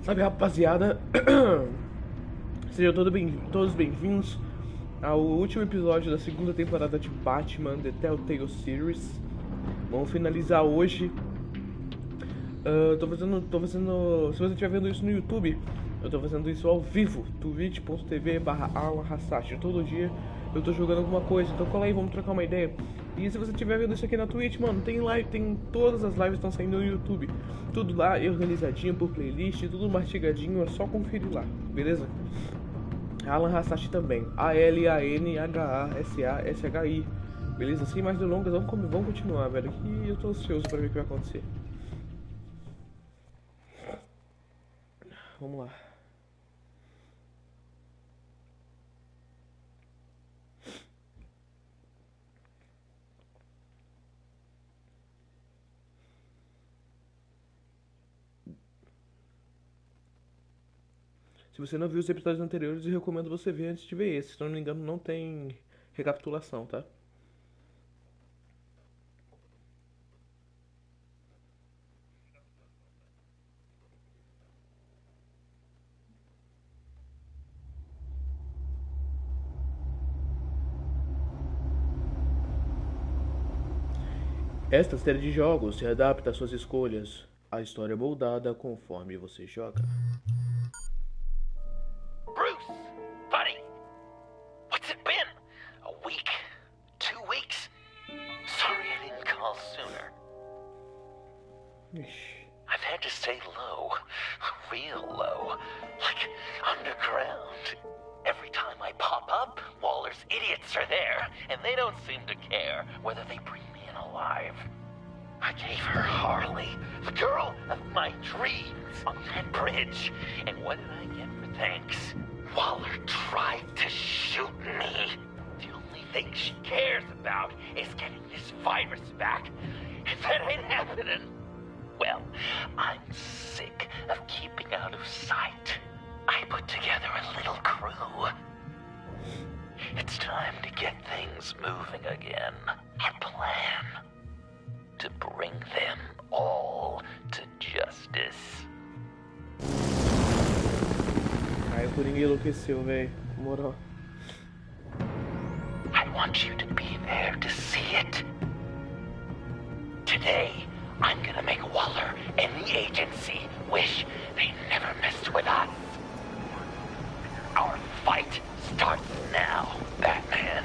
Salve, rapaziada. Sejam todos bem-vindos ao último episódio da segunda temporada de Batman The Telltale Series. Vamos finalizar hoje. Tô fazendo. Se você estiver vendo isso no YouTube, eu tô fazendo isso ao vivo, twitch.tv/Hasashi. Todo dia eu tô jogando alguma coisa, então cola aí, vamos trocar uma ideia. E se você estiver vendo isso aqui na Twitch, mano, tem live, todas as lives estão saindo no YouTube. Tudo lá organizadinho por playlist, tudo mastigadinho, é só conferir lá, beleza? Alan Hasashi também, ALANHASASHI, beleza? Sem mais delongas, vamos continuar, velho, que eu tô ansioso pra ver o que vai acontecer. Vamos lá. Se você não viu os episódios anteriores, eu recomendo você ver antes de ver esse. Se não me engano, não tem recapitulação, tá? Esta série de jogos se adapta às suas escolhas. A história é moldada conforme você joga. Bruce, buddy, what's it been? A week? 2 weeks? Sorry I didn't call sooner. I've had to stay low, real low, like underground. Every time I pop up, Waller's idiots are there, and they don't seem to care whether they bring me in alive. I gave her Harley, the girl of my dreams, on that bridge. And what did I get for thanks? Waller tried to shoot me. The only thing she cares about is getting this virus back. If that ain't happening, well, I'm sick of keeping out of sight. I put together a little crew. It's time to get things moving again. Our plan: to bring them all to justice. Ai, o Coringa enlouqueceu, velho. Moral. I want you to be there to see it. Today, I'm gonna make Waller and the agency wish they never messed with us. Our fight starts now, Batman.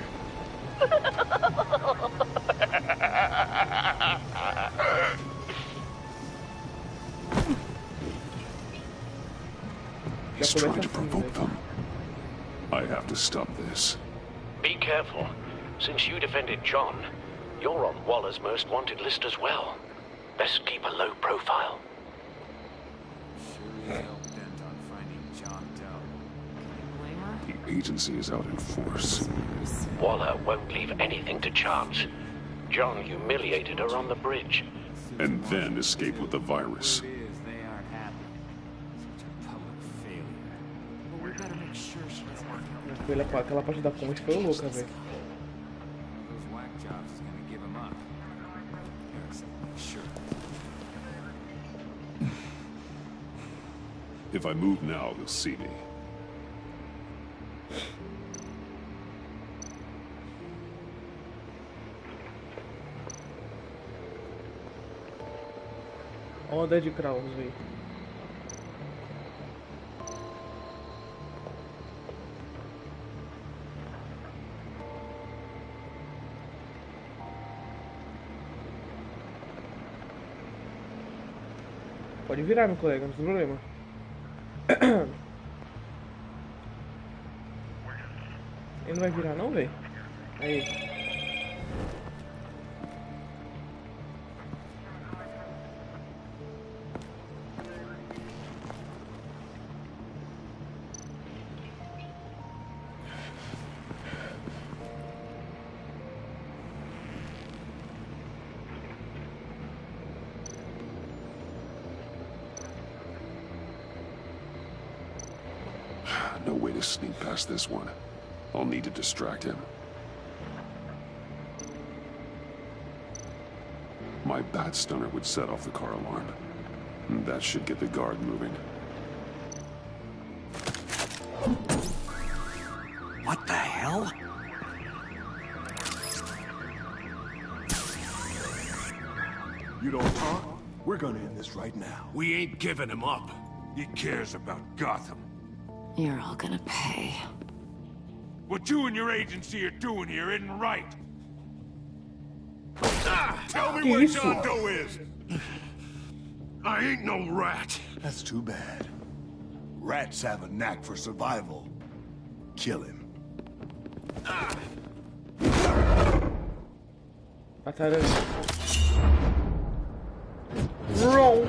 He's trying to provoke them. I have to stop this. Be careful. Since you defended John, you're on Waller's most wanted list as well. Best keep a low profile. Sure is hell-bent on finding John Doe. Can you blame her? The agency is out in force. Waller won't leave anything to chance. John humiliated her on the bridge. And then escape with the virus. It is, they aren't happy. Such a public failure. But we better make sure she doesn't have to Aquela parte da ponte foi louca, velho. those whack jobs is gonna give him up. Yes, sure. If I move now, you'll see me. Onda de Kraus, velho. Pode virar, meu colega, não tem problema. Ele não vai virar não, velho? Aí. No way to sneak past this one. I'll need to distract him. My bat stunner would set off the car alarm. That should get the guard moving. You don't talk, we're gonna end this right now. We ain't giving him up. He cares about Gotham. You're all gonna pay. What you and your agency are doing here isn't right. Tell me where John Doe is. I ain't no rat. That's too bad. Rats have a knack for survival. Kill him. Mataram. Wrong.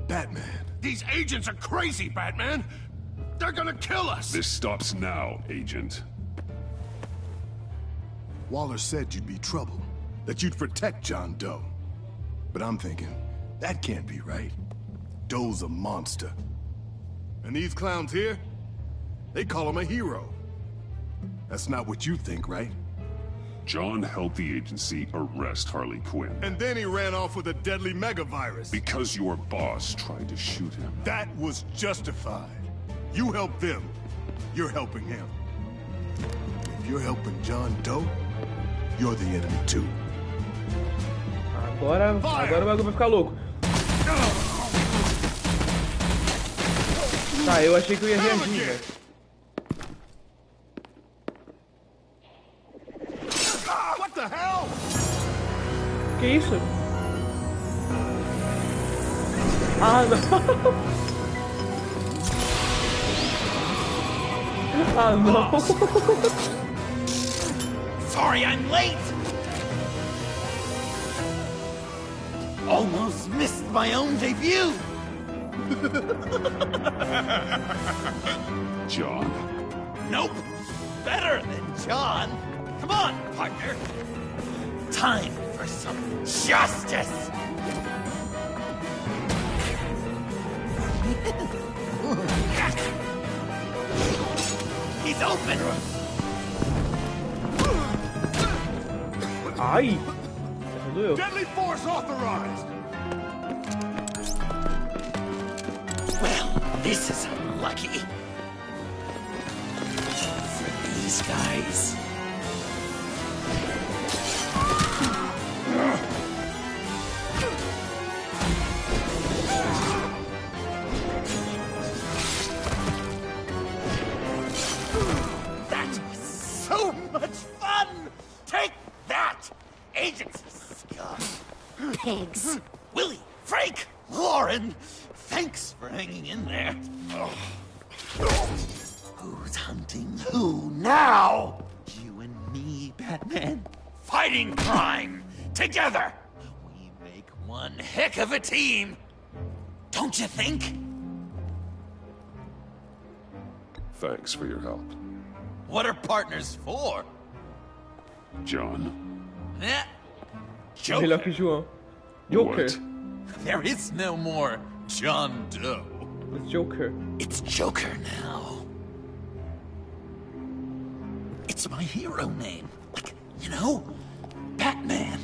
Batman. These agents are crazy, Batman. They're gonna kill us. This stops now, Agent. Waller said you'd be trouble, that you'd protect John Doe. But I'm thinking, that can't be right. Doe's a monster. And these clowns here, they call him a hero. That's not what you think, right? John helped the agency arrest Harley Quinn. And then he ran off with a deadly megavirus. Because your boss tried to shoot him. That was justified. You helped them, you're helping him. If you're helping John Doe, you're the enemy too. Agora o bagulho vai ficar louco. Tá, eu achei que eu ia reagir, velho. What the hell? Que isso? Ah, não. Ah, não. Sorry I'm late! Almost missed my own debut! John? Nope! Better than John! Come on, partner! Time for some justice! He's open! Ai! Doeu. Deadly force authorized! Well, this is unlucky. For these guys. That was so much fun! Take that! Agents scum! Pigs. Willie, Frank, Lauren, thanks for hanging in there. Who's hunting who now? You and me, Batman. Fighting crime together. We make one heck of a team. Don't you think? Thanks for your help. What are partners for? John? Eh? Melhor que Joker. João. Joker. What? There is no more John Doe. It's Joker. It's Joker now. It's my hero name. Like, you know, Batman.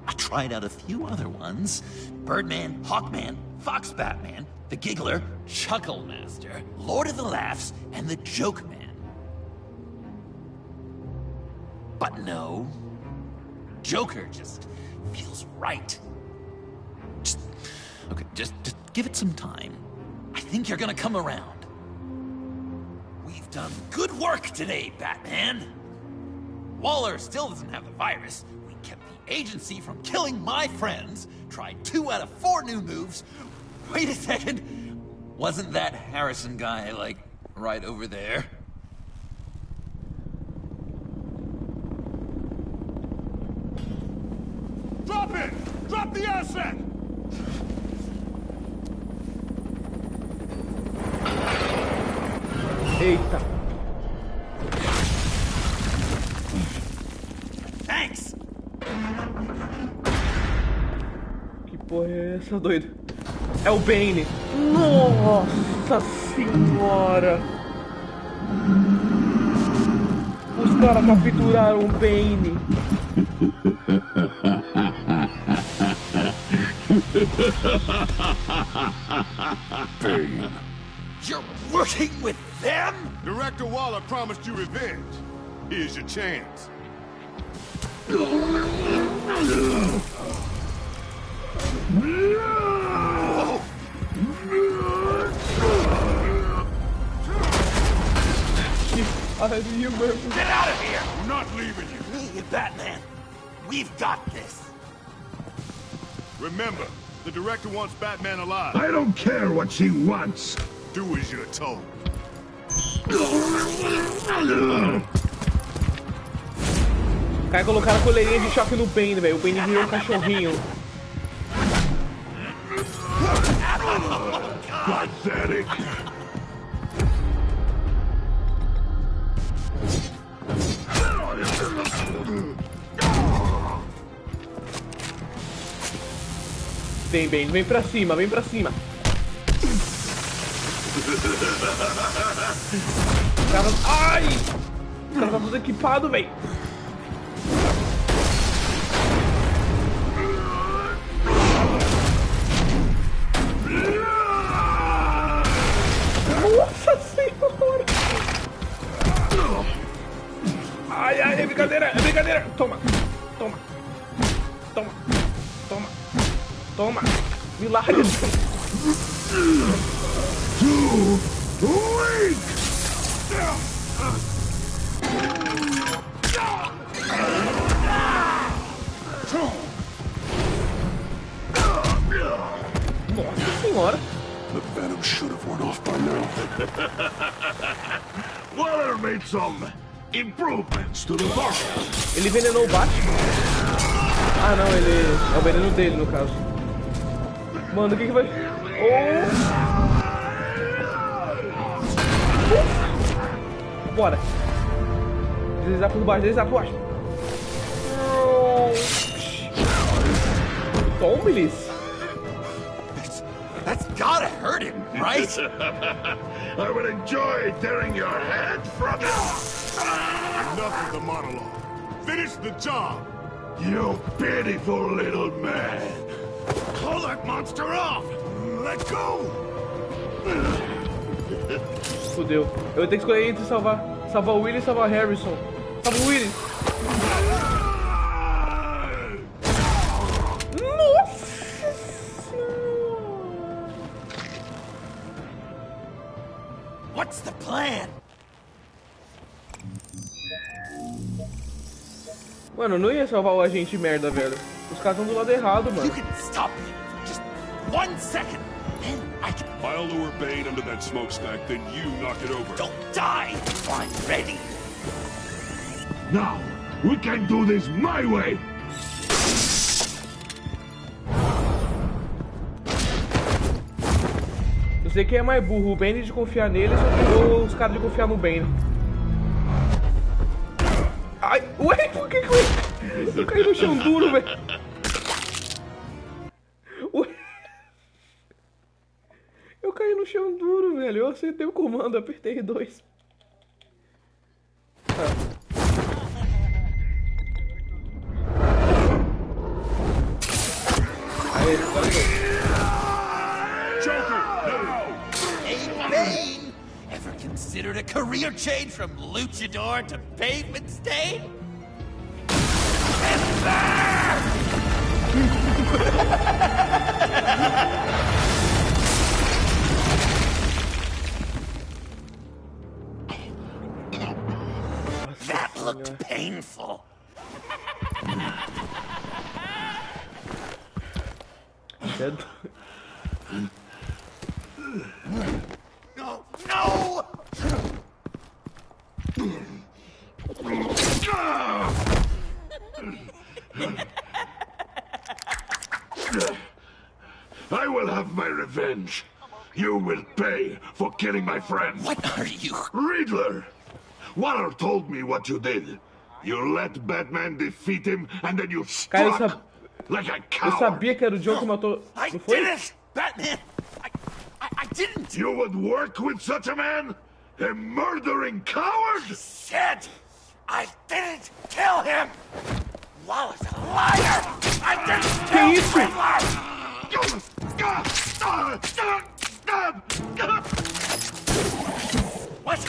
I tried out a few other ones. Birdman, Hawkman, Fox Batman, the Giggler, Chuckle Master, Lord of the Laughs, and the Joke Man. But no, Joker just feels right. Just give it some time. I think you're gonna come around. We've done good work today, Batman. Waller still doesn't have the virus. We kept the agency from killing my friends. Tried 2 out of 4 new moves. Wait a second. Wasn't that Harrison guy, like, right over there? Drop it! Drop the asset! Eita. Thanks. Que porra é essa, doido? É o Bane. Nossa senhora. Os caras capturaram o Bane. You're working with them? Director Waller promised you revenge. Here's your chance. Get out of here! I'm not leaving you. Hey, Batman. We've got this. Remember, the director wants Batman alive. I don't care what she wants. Do as you're told. Cara, colocaram a coleirinha de choque no Bane, velho. O Bane virou um cachorrinho. Pathetic. Vem, Bane, vem pra cima, vem pra cima. Cara, ai! O cara tá todo equipado, velho. Nossa senhora! Ai, ai, é brincadeira, é brincadeira! Toma, toma, toma, toma, toma! Milagre! Nossa senhora! The venom should have worn off by now. Waller made some improvements to the bottle. Ele envenenou o Batman? Ah não, ele... é o veneno dele no caso. Mano, o que vai... Oh! Bora! Deslizar por baixo, deslizar por baixo. Tome-lhes! That's gotta hurt him, right? I would enjoy tearing your head from it. Enough of the monologue. Finish the job. You pitiful little man. Call that monster off. Let go. Fudeu. Eu vou ter que escolher entre salvar o Willy e salvar o Harrison. Salva o Willy! Nossa! What's the plan? Mano, não ia salvar o agente merda, velho. Os caras estão do lado errado, You mano. can stop me for just 1 second. Then I can... I'll lure Bane under that smokestack, then you knock it over. Don't die. I'm ready. Now, we can do this my way. Não sei quem é mais burro, o Bane de confiar neles ou os caras de confiar no Bane. Ai, ué, por que eu caí no chão duro, velho? Ué. Eu caí no chão duro, velho. Eu acertei o comando, apertei 2. Aí, agora foi. Hey, Bane! Ever considered a career change from luchador to pavement stain? That looked painful. No! No! I will have my revenge. You will pay for killing my friend. What are you? Riddler! Waller told me what you did. You let Batman defeat him, and then you struck like a Eu coward. sabia que era o Joe que matou. I Não foi? didn't! Batman! I didn't! You would work with such a man? A murdering coward? Said I didn't kill him! Waller's a liar! I didn't Que kill isso? What?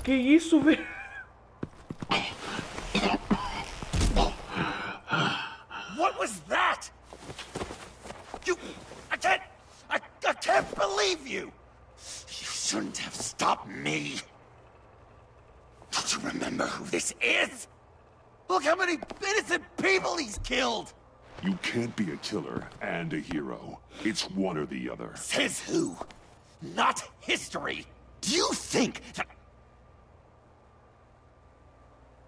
Que isso, velho? save you! You shouldn't have stopped me. Don't you remember who this is? Look how many innocent people he's killed! You can't be a killer and a hero. It's one or the other. Says who? Not history. Do you think that...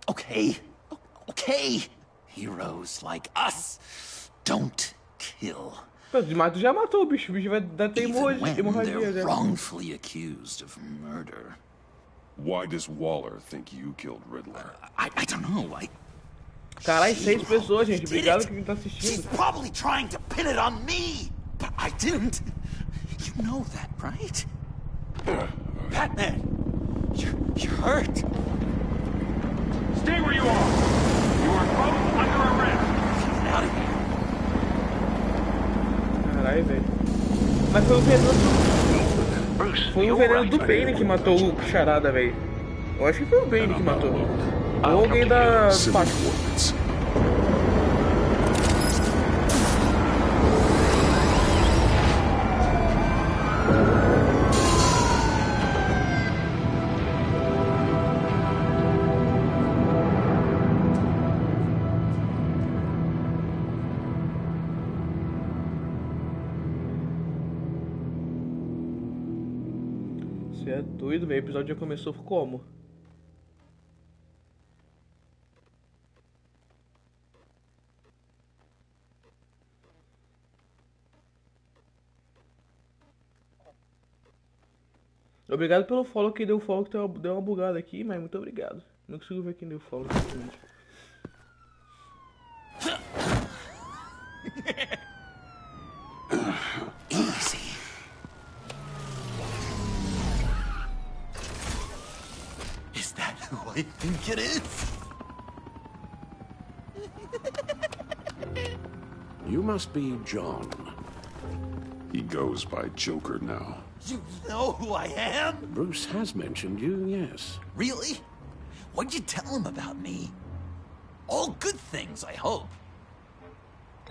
Okay. Heroes like us don't kill. Mas já matou o bicho vai dar até hemorragia. They're wrongfully accused of murder. Why does Waller think you killed Riddler? I don't know. Caralho, 6 pessoas, gente. Obrigado quem tá assistindo. She's probably trying to pin it on me, but I didn't. You know that, right? Batman, you're hurt. Stay where you are. You are both under arrest. Get out of here. Caralho, velho. Mas foi o veneno do Bane que matou o Charada, velho. Eu acho que foi o Bane que matou. Ou alguém da parte. Você é doido, velho. O episódio já começou como? Obrigado pelo follow. Quem deu follow que deu uma bugada aqui, mas muito obrigado. Não consigo ver quem deu follow. Easy. Is that who I think it is? You must be John. He goes by Joker now. You know who I am? Bruce has mentioned you, yes. Really? What'd you tell him about me? All good things, I hope.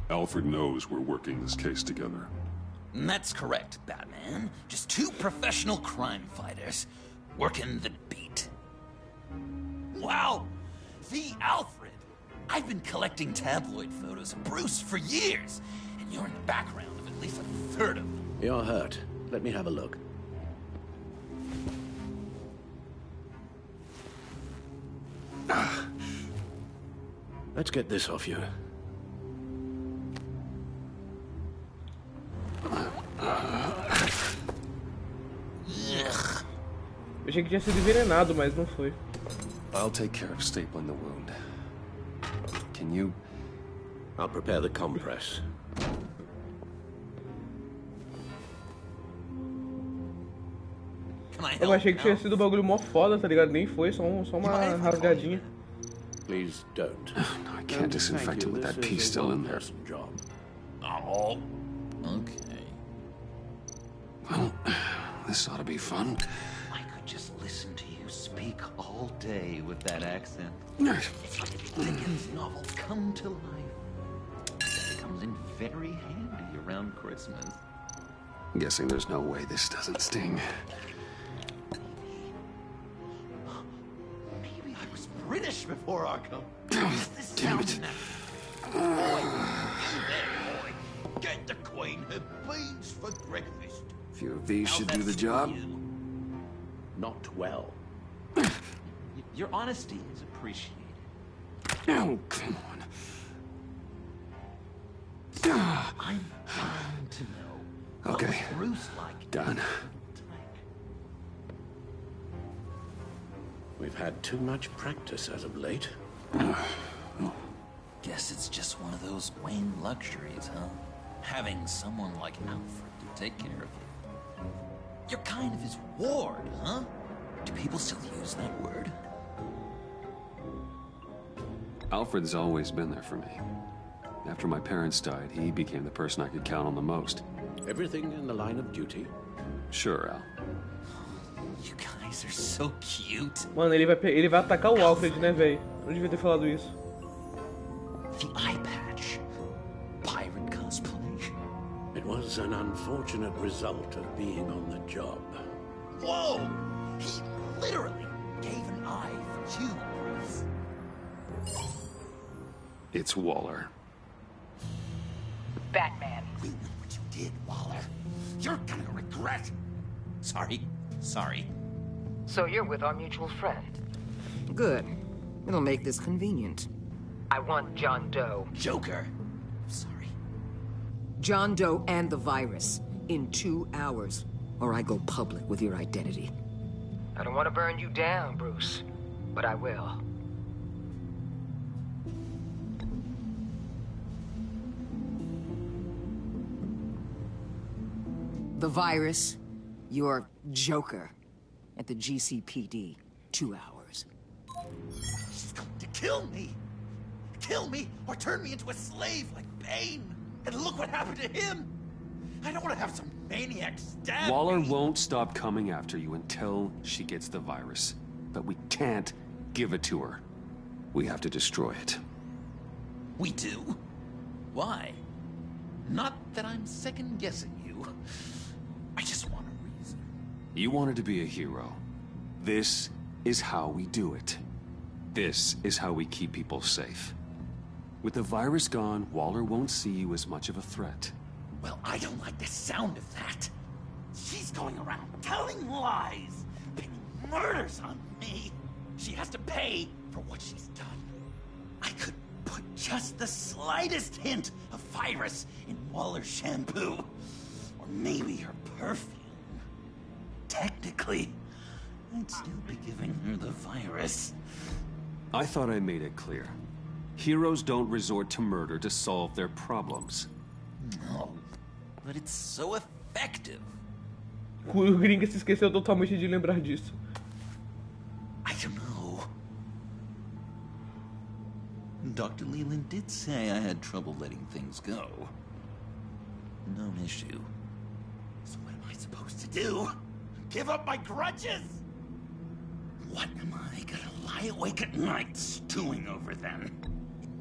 Alfred knows we're working this case together. And that's correct, Batman. Just 2 professional crime fighters working the beat. Wow! The Alfred! I've been collecting tabloid photos of Bruce for years, and you're in the background of at least a third of them. You're hurt. Let me have a look. Let's get this off you. Eu achei que tinha sido envenenado, mas não foi. I'll take care of stapling the wound. Can you... I'll prepare the compress. Eu achei que tinha sido um bagulho mó foda, tá ligado? Nem foi, só uma rasgadinha. Please don't. No, I can't disinfect it with that piece still in there. Job. Oh, okay. Well, this ought to be fun. I could just listen to you speak all day with that accent. It's like a Dickens novel come to life. It comes in very handy around Christmas. I'm guessing there's no way this doesn't sting. Maybe I was British before our company. This Damn it. sounds Boy, you there, boy. Get the Queen her beans for breakfast. A few of these should How's do the that job. for you? Not well. Your honesty is appreciated. Oh, come on. I'm dying to know. Okay. What was Bruce like? Done. We've had too much practice as of late. Guess it's just one of those Wayne luxuries, huh? Having someone like Alfred to take care of you. You're kind of his ward, huh? Do people still use that word? Alfred's always been there for me. After my parents died, he became the person I could count on the most. Everything in the line of duty. Sure, Al. You guys are so cute. Mano, ele vai atacar o Alfred, né, velho? Eu devia ter falado isso. The eye patch. Pirate cosplay. It was was an unfortunate result of being on the job. Whoa! He literally gave an eye for you, Bruce. It's Waller. Batman. We know what you did, Waller. You're gonna regret. Sorry. So you're with our mutual friend. Good. It'll make this convenient. I want John Doe. Joker. Sorry. John Doe and the virus. In 2 hours. Or I go public with your identity. I don't want to burn you down, Bruce. But I will. The virus, your Joker. At the GCPD. 2 hours. She's going to kill me. Kill me or turn me into a slave like Bane. And look what happened to him. I don't want to have some maniac stab Waller me. won't stop coming after you until she gets the virus. But we can't give it to her. We have to destroy it. We do? Why? Not that I'm second-guessing you. I just want a reason. You wanted to be a hero. This is how we do it. This is how we keep people safe. With the virus gone, Waller won't see you as much of a threat. Well, I don't like the sound of that. She's going around telling lies, pinning murders on me. She has to pay for what she's done. I could put just the slightest hint of virus in Waller's shampoo. Or maybe her perfume. Technically, I'd still be giving her the virus. I thought I made it clear. Heroes don't resort to murder to solve their problems. No, but it's so effective. O gringo se esqueceu totalmente de lembrar disso. I don't know. Dr. Leland did say I had trouble letting things go. No issue. So what am I supposed to do? Give up my grudges? What am I gonna lie awake at night stewing over then?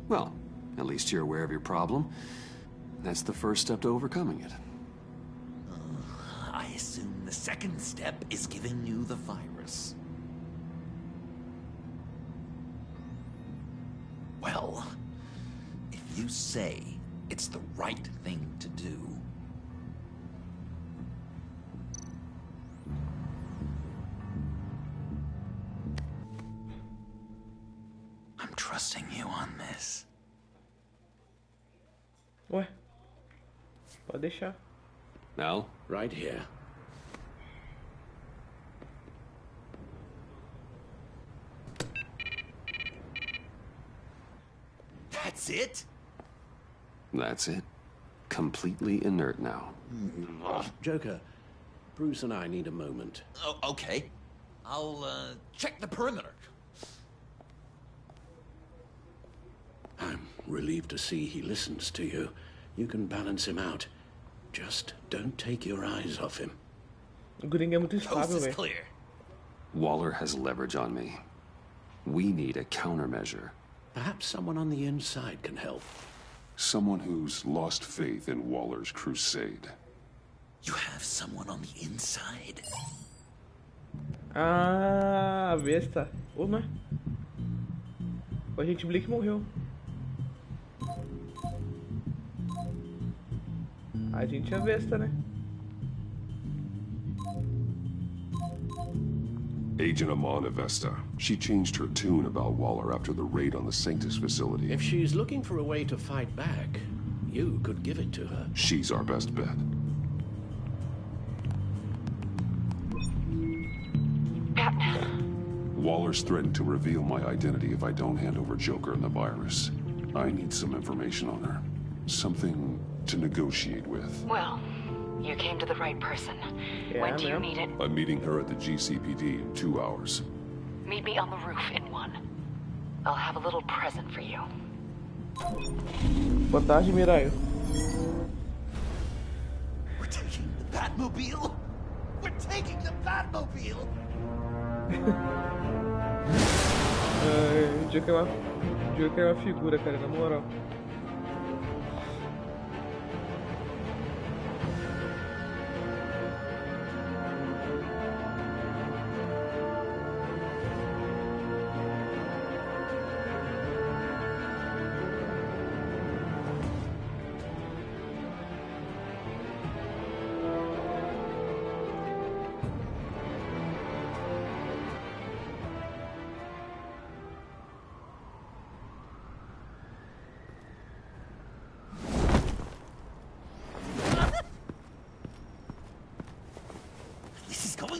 Well, at least you're aware of your problem. That's the first step to overcoming it. I assume the second step is giving you the virus. Well, if you say it's the right thing to do, I'm trusting you on this. Ué, pode deixar. Now? Right here. That's it? That's it. Completely inert now. Joker, Bruce and I need a moment. Oh, okay. I'll check the perimeter. I'm relieved to see he listens to you. You can balance him out. Just don't take your eyes off him. O gringo é muito Coast estável, is velho. clear. Waller has leverage on me. We need a countermeasure. Perhaps someone on the inside can help. Someone who's lost faith in Waller's crusade. You have someone on the inside? Ah, a besta. Ou não é? O agente Blake morreu. A gente é besta, né? Agent Amon Avesta. She changed her tune about Waller after the raid on the Sanctus facility. If she's looking for a way to fight back, you could give it to her. She's our best bet. Batman. Waller's threatened to reveal my identity if I don't hand over Joker and the virus. I need some information on her. Something to negotiate with. Well, you came to the right person. When do you need it? I'm meeting her at the GCPD in 2 hours. Meet me on the roof in 1. I'll have a little present for you. Boa tarde, Mirai. We're taking the Batmobile? We're taking the Batmobile! O Joker é uma figura, cara, na moral.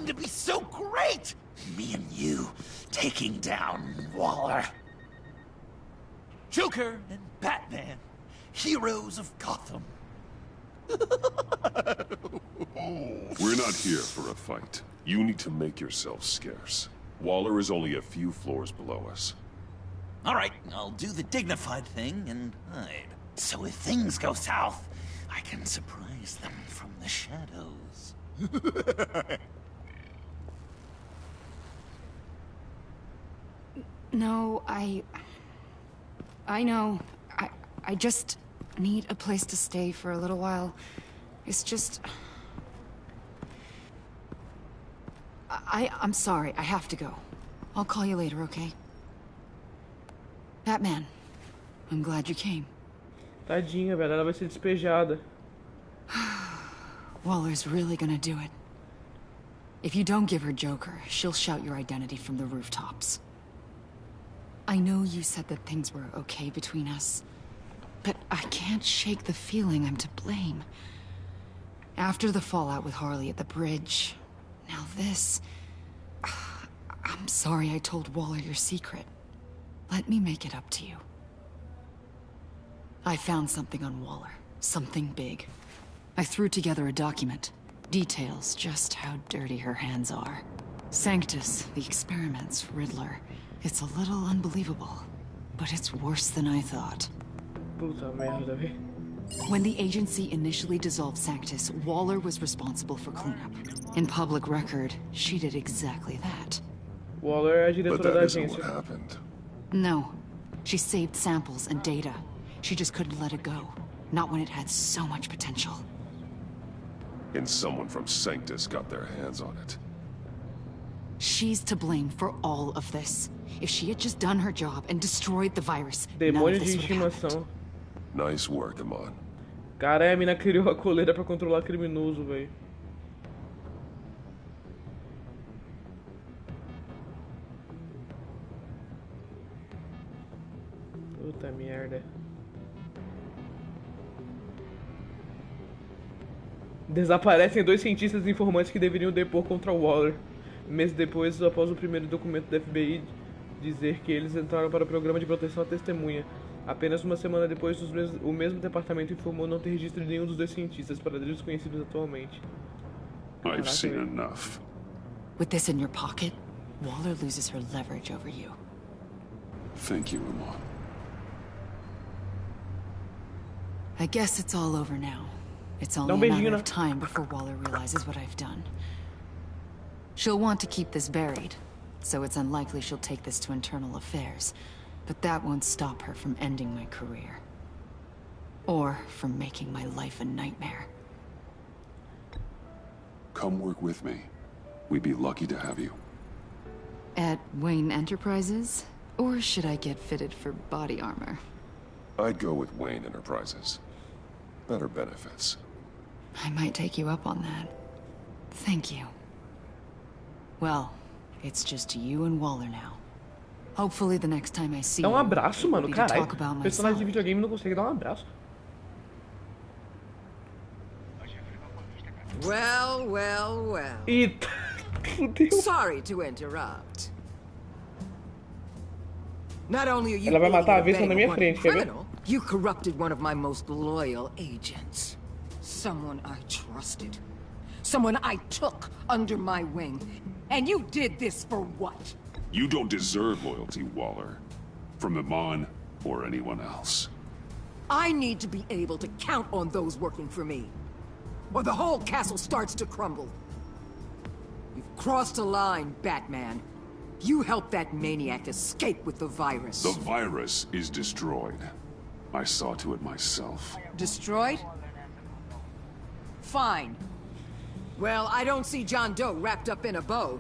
going to be so great! Me and you taking down Waller. Joker and Batman, heroes of Gotham. We're not here for a fight. You need to make yourself scarce. Waller is only a few floors below us. All right, I'll do the dignified thing and hide. So if things go south, I can surprise them from the shadows. No, I know. I just need a place to stay for a little while. It's just... I'm sorry, I have to go. I'll call you later, okay? Batman, I'm glad you came. Tadinha, velho, ela vai ser despejada. Waller's really gonna do it. If you don't give her Joker, she'll shout your identity from the rooftops. I know you said that things were okay between us, but I can't shake the feeling I'm to blame. After the fallout with Harley at the bridge, now this... I'm sorry I told Waller your secret. Let me make it up to you. I found something on Waller. Something big. I threw together a document. Details just how dirty her hands are. Sanctus, the experiments, Riddler. It's a little unbelievable, but it's worse than I thought. Puta merda, velho. When the agency initially dissolved Sanctus, Waller was responsible for cleanup. In public record, she did exactly that. Waller é a But diretora that da isn't what agência. happened. No. She saved samples and data. She just couldn't let it go. Not when it had so much potential. And someone from Sanctus got their hands on it. She's to blame for all of this. If she had just done her job and destroyed the virus, none Demônio of de this would have happened. estimação. Nice work, Amon. Cara, a mina criou a coleira pra controlar criminoso, velho. Puta merda. Desaparecem 2 cientistas informantes que deveriam depor contra Waller. Meses depois, após o primeiro documento do FBI dizer que eles entraram para o programa de proteção à testemunha. Apenas uma semana depois, o mesmo departamento informou não ter registro de nenhum dos 2 cientistas, paradeiros desconhecidos atualmente. I've seen enough. With this in your pocket, Waller loses her leverage over you. Thank you, Amon. I guess it's all over now. It's only a matter of time before Waller realizes what I've done. She'll want to keep this buried, so it's unlikely she'll take this to internal affairs. But that won't stop her from ending my career. Or from making my life a nightmare. Come work with me. We'd be lucky to have you. At Wayne Enterprises? Or should I get fitted for body armor? I'd go with Wayne Enterprises. Better benefits. I might take you up on that. Thank you. Well, it's just you and Waller now. Hopefully the next time I see Dá you, abraço, mano, we can caralho. talk about O personagem de myself. videogame não consegue dar abraço. Well, well, well. Eita, fudeu. Sorry to interrupt. Not only are you Ela vai matar a aiding Vespa na minha one frente, quer ver? criminal, you corrupted one of my most loyal agents. Someone I trusted. Someone I took under my wing. And you did this for what? You don't deserve loyalty, Waller. From Amon or anyone else. I need to be able to count on those working for me. Or the whole castle starts to crumble. You've crossed a line, Batman. You helped that maniac escape with the virus. The virus is destroyed. I saw to it myself. Destroyed? Fine. Well, I don't see John Doe wrapped up in a bow.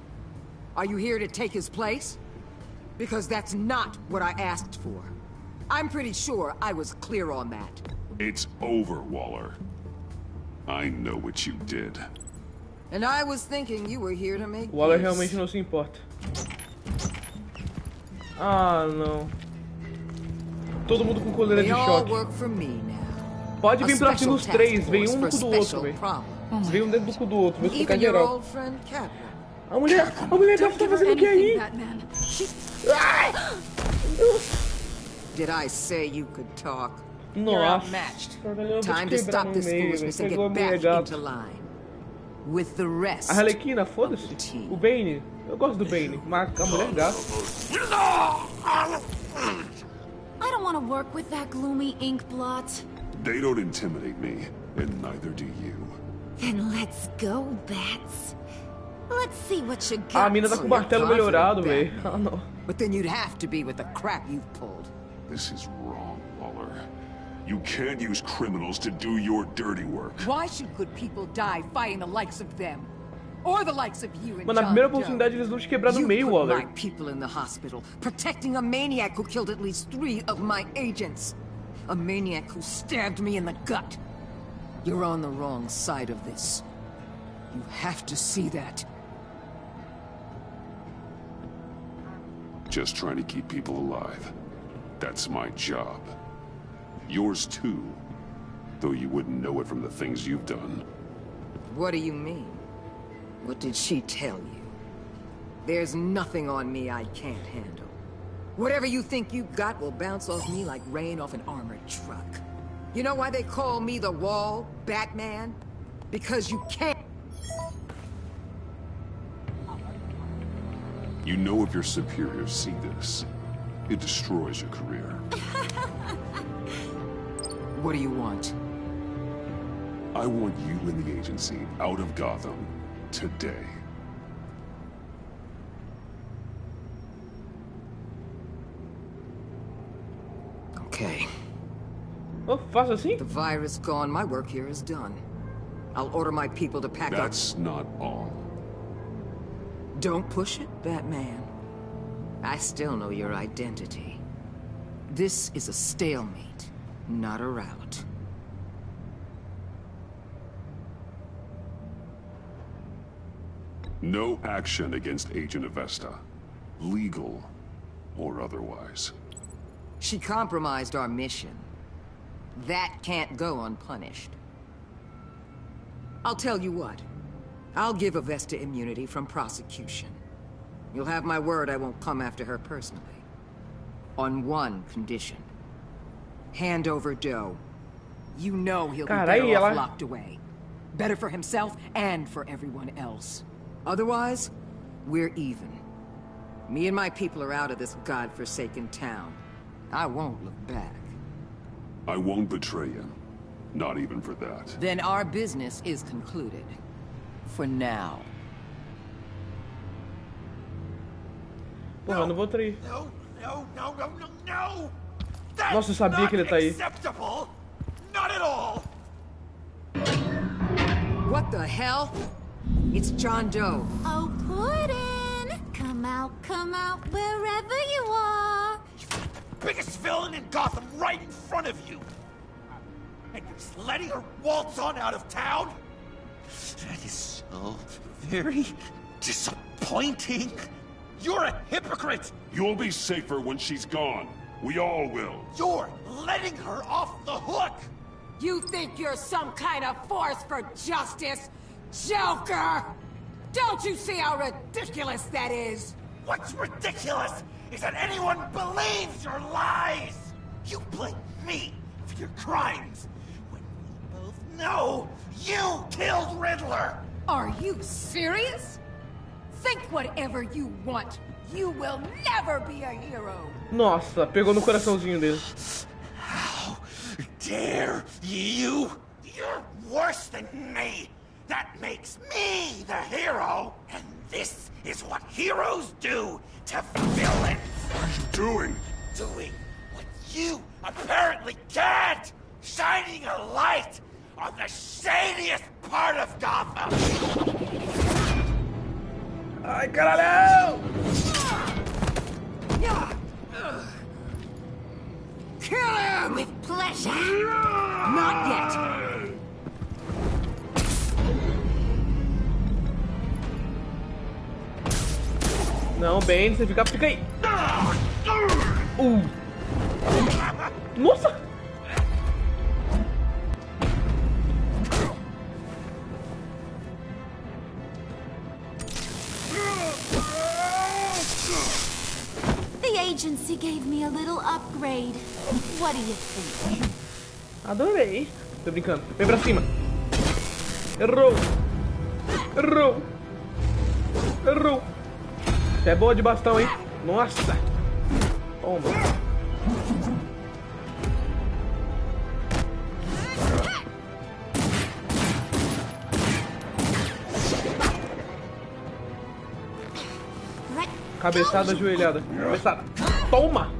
Are you here to take his place? Because that's not what I asked for. I'm pretty sure I was clear on that. It's over, Waller. I know what you did. And I was thinking you were here to make Waller peace. realmente não se importa. Ah, não. Todo mundo com coleira de They all choque. work for me now. Pode vir pra cima os 3, vem um no for cu do outro, special velho. problems. Vem um dentro do cu do outro, vai ficar Even your geral. old friend Catwoman. A mulher gata tá fazendo o que aí? Ai! Did I say you could talk? You're Nossa. outmatched. Caralho, Time to stop this foolishness and Pegou a get mulher back gata. into line. With the rest. A Arlequina, foda-se. O Bane. Eu gosto do Bane, mas a mulher gata. I don't want to work with that gloomy ink blot. They don't intimidate me, and neither do you. Then let's go, Bats. Let's see what you got. A mina tá com o martelo melhorado, velho. Ah, não. But then you'd have to be with the crap you've pulled. This is wrong, Waller. You can't use criminals to do your dirty work. Why should good people die fighting the likes of them? Or the likes of you and Mano, na primeira oportunidade eles vão te quebrar no meio, Waller. You put my people in the hospital, protecting a maniac who killed at least 3 of my agents. A maniac who stabbed me in the gut. You're on the wrong side of this. You have to see that. Just trying to keep people alive. That's my job. Yours too. Though you wouldn't know it from the things you've done. What do you mean? What did she tell you? There's nothing on me I can't handle. Whatever you think you've got will bounce off me like rain off an armored truck. You know why they call me the Wall, Batman? Because you can't. You know if your superiors see this, it destroys your career. What do you want? I want you and the agency out of Gotham today. Okay. Oh, faço assim? The virus gone, my work here is done. I'll order my people to pack up. That's not all. Don't push it, Batman. I still know your identity. This is a stalemate, not a rout. No action against Agent Avesta. Legal or otherwise. She compromised our mission. That can't go unpunished. I'll tell you what. I'll give Avesta immunity from prosecution. You'll have my word I won't come after her personally. On one condition. Hand over Doe. You know he'll be better off locked away. Better for himself and for everyone else. Otherwise, we're even. Me and my people are out of this godforsaken town. I won't look back. I won't betray you. Not even for that. Then our business is concluded. For now. Porra, não vou trair. No. Nossa, eu sabia que ele tá aí. Acceptable. Not at all. What the hell? It's John Doe. Oh, Puddin'! Come out, wherever you are. Biggest villain in Gotham right in front of you. And you're just letting her waltz on out of town? That is so very disappointing. You're a hypocrite. You'll be safer when she's gone. We all will. You're letting her off the hook. You think you're some kind of force for justice? Joker! Don't you see how ridiculous that is? What's ridiculous is that anyone believes your lies. You blame me for your crimes when we both know you killed Riddler. Are you serious? Think whatever you want. You will never be a hero. Nossa, pegou no coraçãozinho dele. How dare you? You're worse than me. That makes me the hero. And this is what heroes do to villains. What are you doing? Doing what you apparently can't. Shining a light on the shadiest part of Gotham. Ai, caralho! Kill him! With pleasure. Not yet. Não, Bane, você fica aí. Nossa! agency gave me a little upgrade. What do you think? Adorei. Tô brincando. Vem pra cima. Errou. Errou. Errou. Você é boa de bastão, hein? Nossa. Toma. Cabeçada, ajoelhada. Cabeçada. Toma!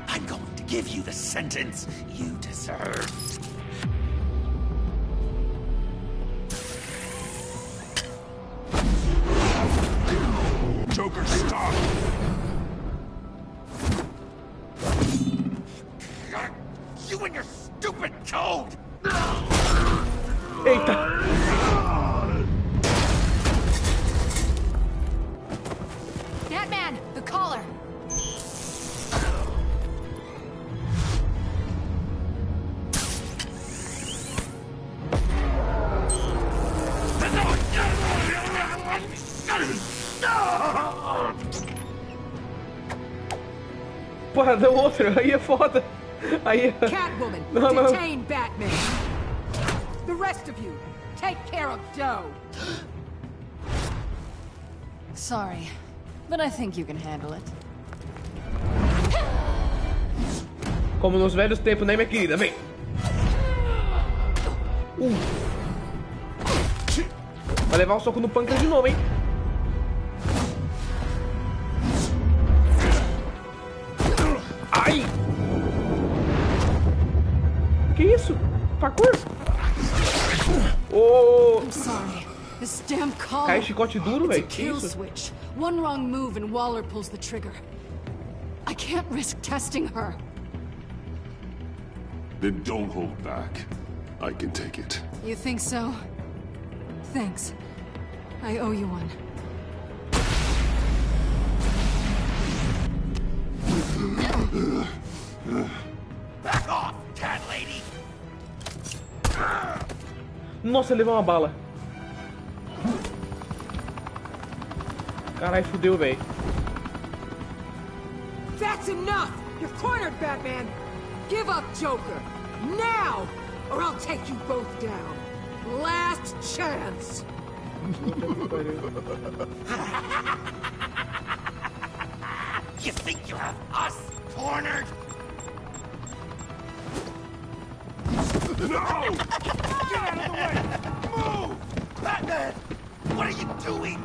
I'm going to give you the sentence you deserve. Joker, stop! You and your stupid code! Eita! Batman, the collar! Porra, deu outro. Aí é foda. Aí... Catwoman, não, não. detain Batman. The rest of you, take care of Doe. Sorry, but I think you can handle it. Como nos velhos tempos, né, minha querida? Vem. Vai levar um soco no pâncreas de novo, hein? Ai! Que isso? Parkour? Oh! I'm sorry. This damn collar. Cai chicote duro, velho. It's a Que kill isso? switch. One wrong move and Waller pulls the trigger. I can't risk testing her. Then don't hold back. I can take it. You think so? Thanks. I owe you one. Back off, cat lady! Nossa, levou uma bala. Caralho, fudeu, velho. That's enough! You're cornered, Batman! Give up, Joker! Now! Or I'll take you both down. Last chance! You think you have us cornered? No! Get out of the way! Move! Batman! What are you doing?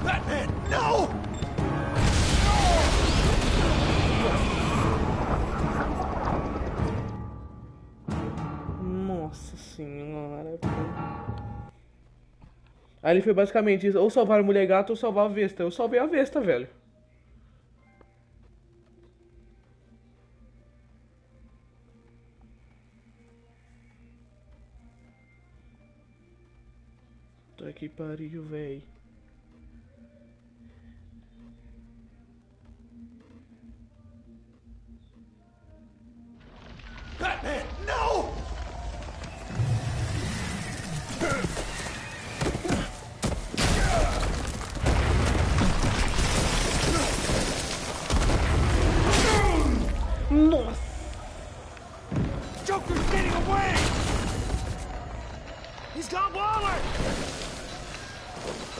Batman, no! Nossa senhora. Aí ele foi basicamente isso, ou salvar a mulher gata ou salvar a Vesta. Eu salvei a Vesta, velho. Tá que pariu, velho. Batman, no! Nossa! Joker's getting away! He's got Waller!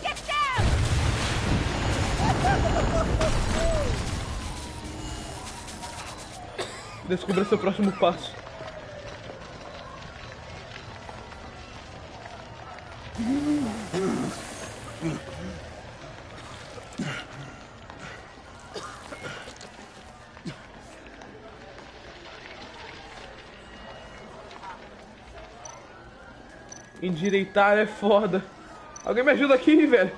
Get down! Descubra seu próximo passo. Endireitar é foda. Alguém me ajuda aqui, velho.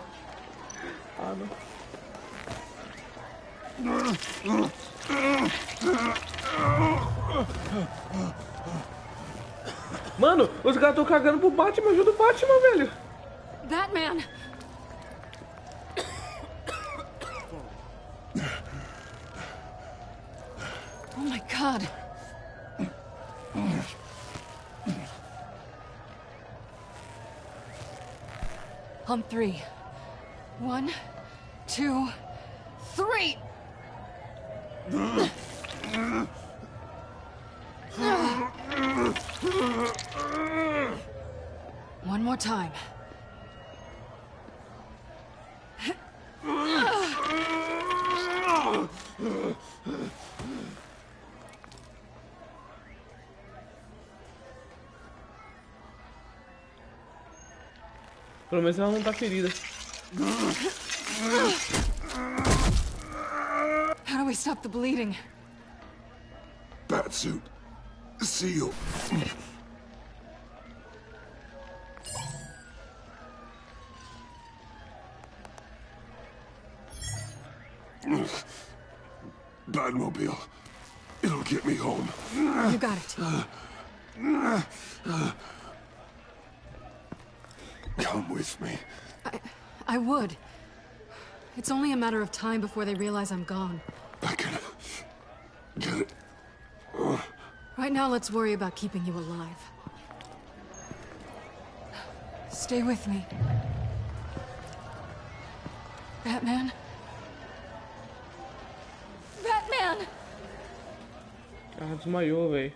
Ah, não. Mano, os caras estão cagando pro Batman. Ajuda o Batman, velho. Batman! Oh my God. On 3. 1, 2, 3. One more time. Pelo menos ela não tá ferida. How do we stop the bleeding? Batsuit. Seal. Batmobile. It'll get me home. You got it. Come with me. I would. It's only a matter of time before they realize I'm gone. I can get it. Right now, let's worry about keeping you alive. Stay with me. Batman? Batman! Ah, desmaiou, velho.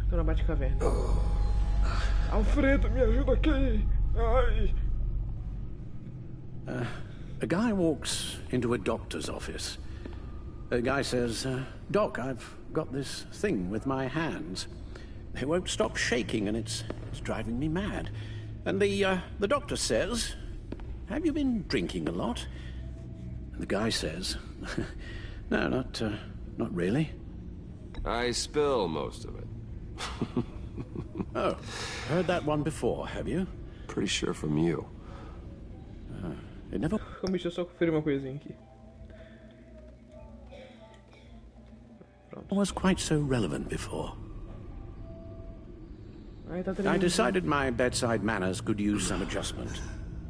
Tô na Batcaverna. Alfredo, me ajuda aqui. Ai. A guy walks into a doctor's office. The guy says, Doc, I've got this thing with my hands. They won't stop shaking and it's driving me mad. And the doctor says, have you been drinking a lot? And the guy says, no, not really. I spill most of it. Oh, heard that one before, have you? Pretty sure from you. It never... Deixa eu só conferir uma coisinha aqui. was quite so relevant before. I decided my bedside manners could use some adjustment.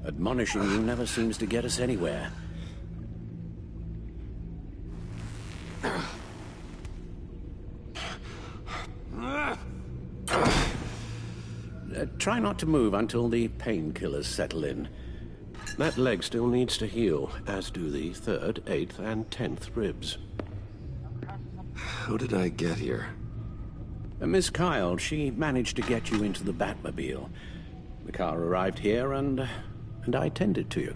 Admonishing you never seems to get us anywhere. Try not to move until the painkillers settle in. That leg still needs to heal, as do the 3rd, 8th, and 10th ribs. How did I get here? Miss Kyle, she managed to get you into the Batmobile. The car arrived here, and I tended to you.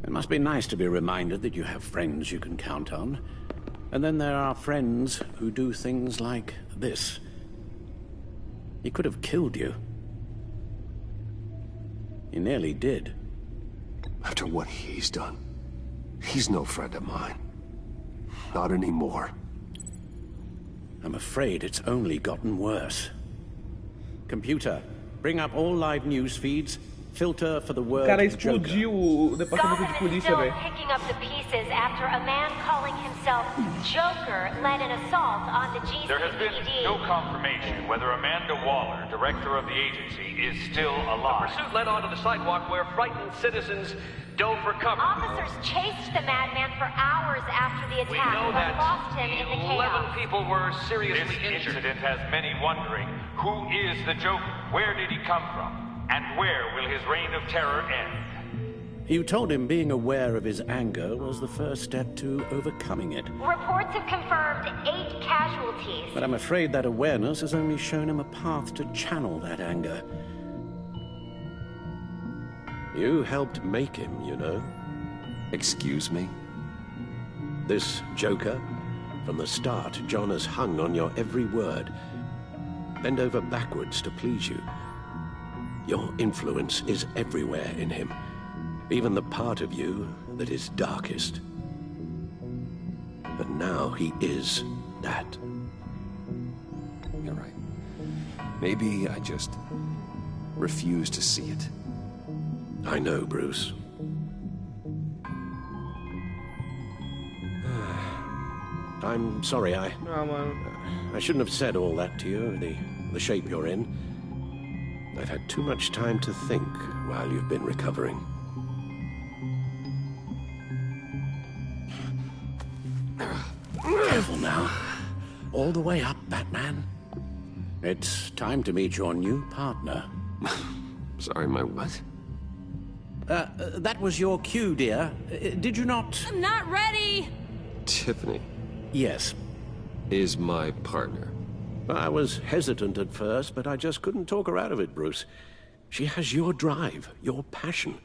It must be nice to be reminded that you have friends you can count on. And then there are friends who do things like this. He could have killed you. He nearly did. After what he's done, he's no friend of mine. Not anymore. I'm afraid it's only gotten worse. Computer, bring up all live news feeds. Filter for the word Cara, Joker. explodiu o departamento de polícia, velho. Picking up the pieces after a man calling himself Joker led an assault on the GCPD. There has been no confirmation whether Amanda Waller, director of the agency, is still alive. The pursuit led onto the sidewalk where frightened citizens dove for cover. Officers chased the madman for hours after the attack, We know but that lost him in the chaos. 11 people were seriously This injured. incident has many wondering, who is the Joker? Where did he come from? And where will his reign of terror end? You told him being aware of his anger was the first step to overcoming it. Reports have confirmed 8 casualties. But I'm afraid that awareness has only shown him a path to channel that anger. You helped make him, you know. Excuse me? This Joker, from the start, John has hung on your every word. bend over backwards to please you. Your influence is everywhere in him, even the part of you that is darkest. And now he is that. You're right. Maybe I just refuse to see it. I know, Bruce. I'm sorry, I shouldn't have said all that to you, the shape you're in. I've had too much time to think while you've been recovering. Careful now. All the way up, Batman. It's time to meet your new partner. Sorry, my what? That was your cue, dear. Did you not? I'm not ready! Tiffany. Yes. Is my partner. I was hesitant at first, but I just couldn't talk her out of it, Bruce. She has your drive, your passion,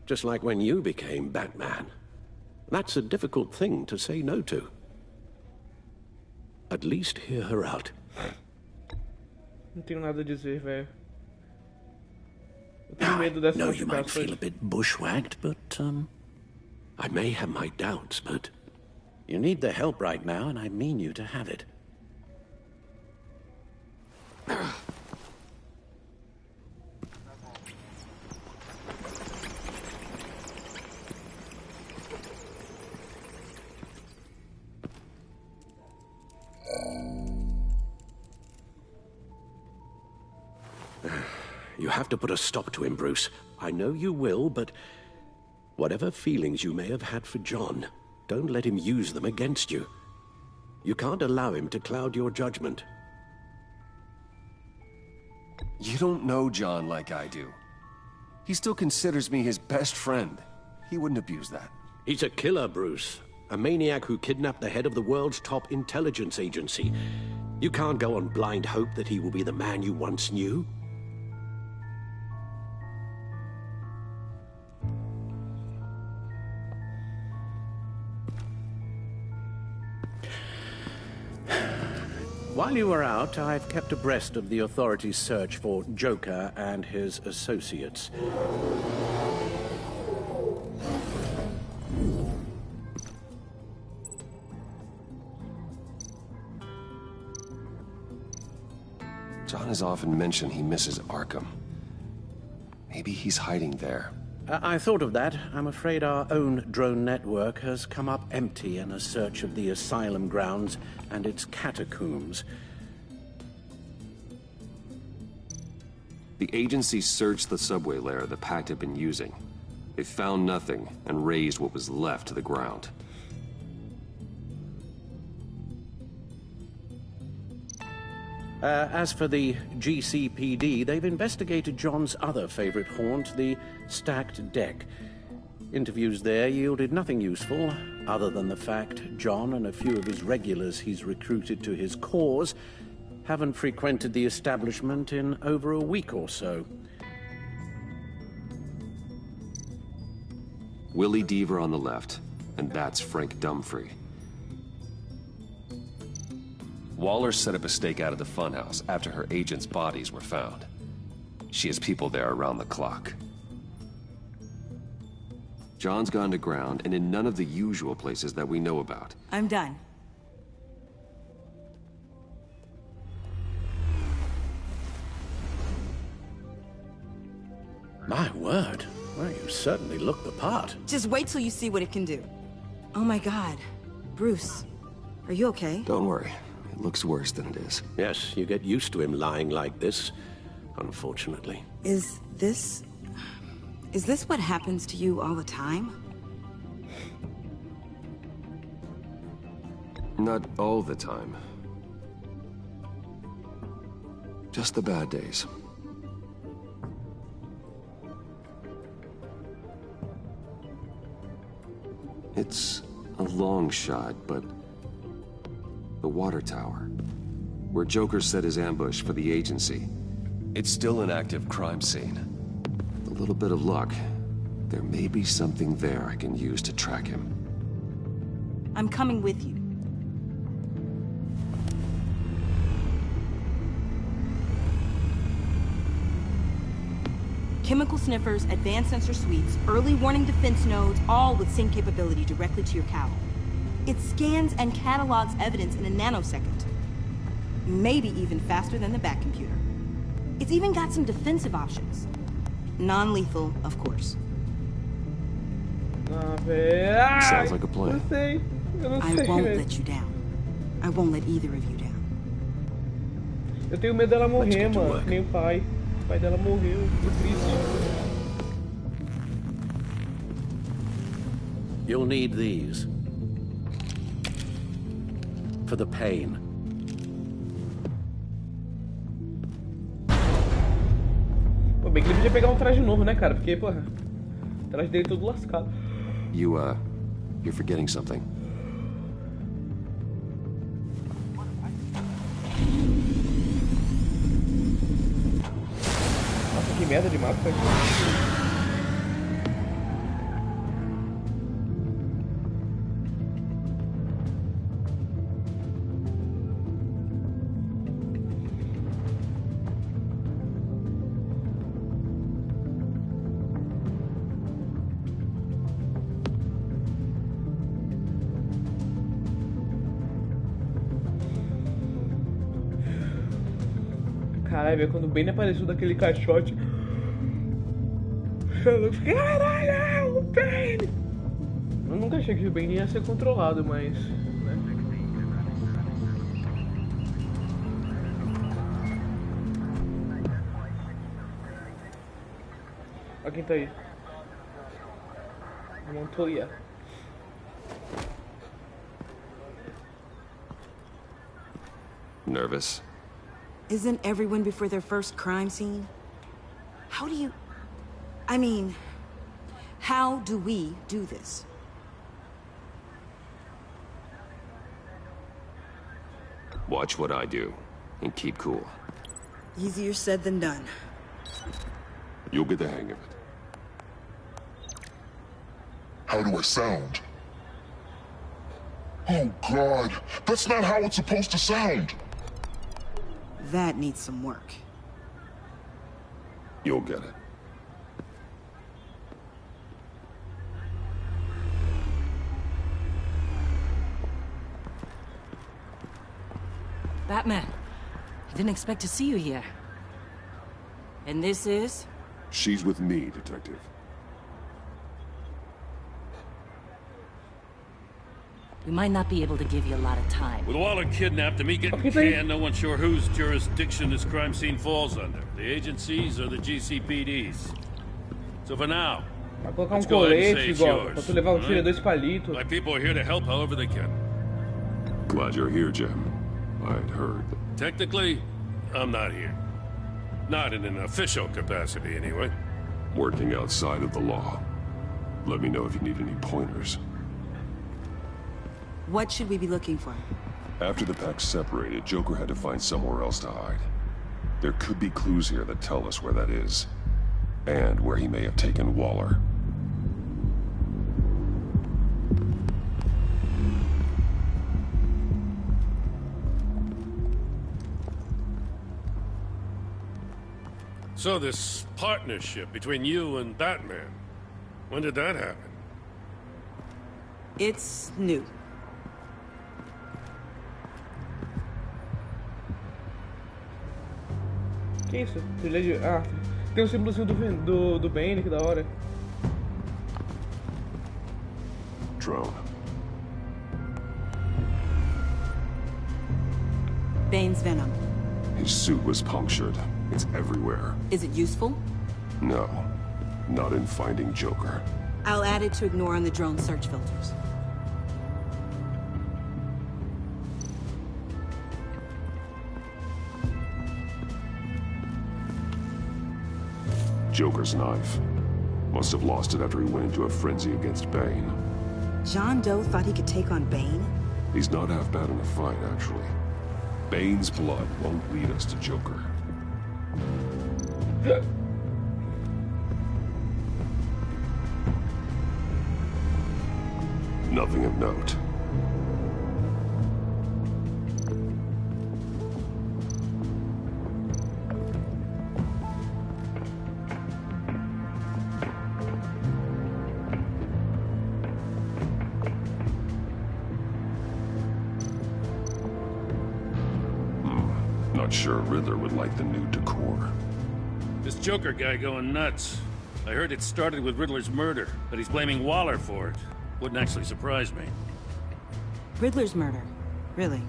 just like when you became Batman. That's a difficult thing to say no to. At least hear her out. Não tenho nada a dizer, velho. Eu tenho medo dessa No, you might feel a bit bushwhacked, but, I may have my doubts, but you need the help right now, and I mean you to have it. You have to put a stop to him, Bruce. I know you will, but whatever feelings you may have had for John, don't let him use them against you. You can't allow him to cloud your judgment. You don't know John like I do. He still considers me his best friend. He wouldn't abuse that. He's a killer, Bruce. A maniac who kidnapped the head of the world's top intelligence agency. You can't go on blind hope that he will be the man you once knew. While you were out, I've kept abreast of the authorities' search for Joker and his associates. John has often mentioned he misses Arkham. Maybe he's hiding there. I thought of that. I'm afraid our own drone network has come up empty in a search of the asylum grounds and its catacombs. The agency searched the subway lair the Pact had been using. They found nothing and razed what was left to the ground. As for the GCPD, they've investigated John's other favorite haunt, the stacked deck. Interviews there yielded nothing useful, other than the fact John and a few of his regulars he's recruited to his cause haven't frequented the establishment in over a week or so. Willie Deaver on the left, and that's Frank Dumfrey. Waller set up a stakeout at the funhouse after her agents' bodies were found. She has people there around the clock. John's gone to ground and in none of the usual places that we know about. I'm done. My word. Well, you certainly look the part. Just wait till you see what it can do. Oh my God. Bruce, are you okay? Don't worry. It looks worse than it is. Yes, you get used to him lying like this, unfortunately. Is this what happens to you all the time? Not all the time. Just the bad days. It's a long shot, but the water tower, where Joker set his ambush for the agency, it's still an active crime scene. With a little bit of luck, there may be something there I can use to track him. I'm coming with you. Chemical sniffers, advanced sensor suites, early warning defense nodes, all with sync capability directly to your cowl. It scans and catalogs evidence in a nanosecond. Maybe even faster than the back computer. It's even got some defensive options. Non-lethal, of course. Sounds like a plan. I won't let you down. I won't let either of you down. Eu tenho medo dela morrer, mano. Nem o pai. O pai dela morreu. Que triste. You'll need these. For the pain. Pô, bem que ele podia pegar um traje novo, né, cara? Porque, porra, o traje dele todo lascado. You're forgetting something. Nossa, que merda de mapa, cara. Caralho, velho, quando o Bane apareceu daquele caixote. Eu fiquei, caralho, o Bane! Eu nunca achei que o Bane ia ser controlado, mas. Né? Olha quem tá aí. Montoya. Nervous? Isn't everyone before their first crime scene? How do you... I mean, how do we do this? Watch what I do, and keep cool. Easier said than done. You'll get the hang of it. How do I sound? Oh, God. That's not how it's supposed to sound. That needs some work. You'll get it. Batman, I didn't expect to see you here. And this is? She's with me, Detective. We might not be able to give you a lot of time. With Waller kidnapped and me getting canned, no one's sure whose jurisdiction this crime scene falls under. The agencies or the GCPD's. So for now, vai colocar let's go ahead and say colete it's igual, yours. pra tu levar tira dois palitos. My people are here to help however they can. Glad you're here, Jim. I'd heard. Technically, I'm not here. Not in an official capacity, anyway. Working outside of the law. Let me know if you need any pointers. What should we be looking for? After the pack separated, Joker had to find somewhere else to hide. There could be clues here that tell us where that is. And where he may have taken Waller. So this partnership between you and Batman, when did that happen? It's new. Que isso? Trilha de... Ah, tem um símbolozinho do Bane, que da hora. Drone. Bane's venom. His suit was punctured. It's everywhere. Is it useful? No. Not in finding Joker. I'll add it to ignore on the drone search filters. Joker's knife. Must have lost it after he went into a frenzy against Bane. John Doe thought he could take on Bane? He's not half bad in a fight, actually. Bane's blood won't lead us to Joker. Nothing of note. sure Riddler would like the new decor. This Joker guy going nuts. I heard it started with Riddler's murder, but he's blaming Waller for it. Wouldn't actually surprise me. Riddler's murder? Really?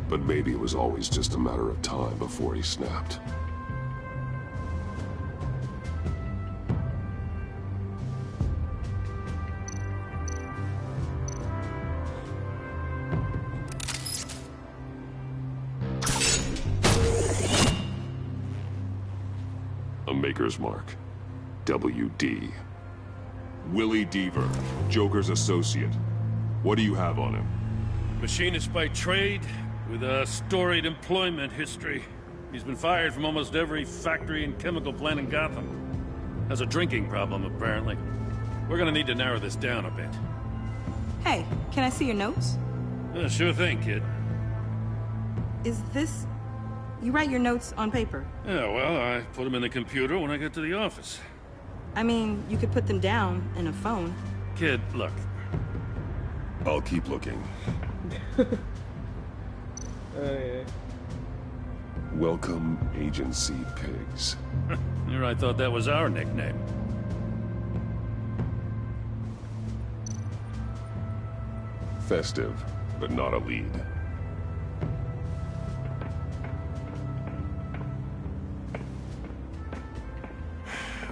But maybe it was always just a matter of time before he snapped. A Maker's Mark. WD. Willie Deaver, Joker's associate. What do you have on him? Machinist by trade, with a storied employment history. He's been fired from almost every factory and chemical plant in Gotham. Has a drinking problem, apparently. We're gonna need to narrow this down a bit. Hey, can I see your notes? Sure thing, kid. Is this... You write your notes on paper? Yeah, well, I put them in the computer when I get to the office. I mean, you could put them down in a phone. Kid, look. I'll keep looking. Yeah. Welcome, Agency Pigs. Here I thought that was our nickname. Festive, but not a lead.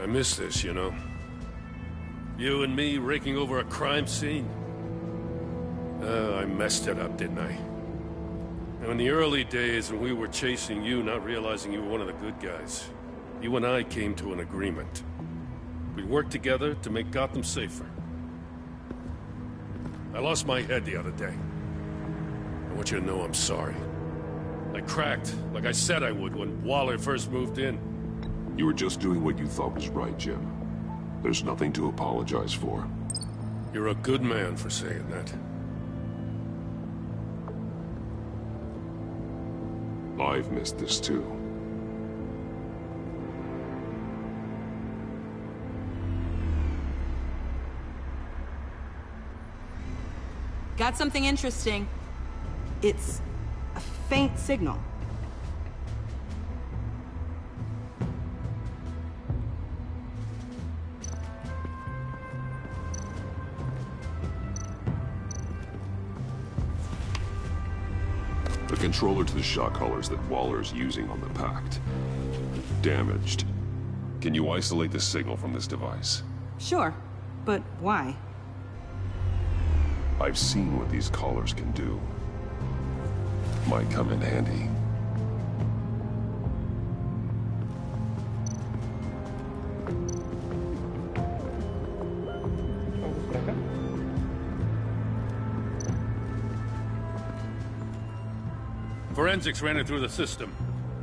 I miss this, you know. You and me raking over a crime scene. I messed it up, didn't I? Now, in the early days when we were chasing you, not realizing you were one of the good guys, you and I came to an agreement. We worked together to make Gotham safer. I lost my head the other day. I want you to know I'm sorry. I cracked, like I said I would when Waller first moved in. You were just doing what you thought was right, Jim. There's nothing to apologize for. You're a good man for saying that. I've missed this too. Got something interesting. It's a faint signal. The controller to the shock collars that Waller's using on the Pact. Damaged. Can you isolate the signal from this device? Sure, but why? I've seen what these collars can do. Might come in handy. Forensics ran it through the system.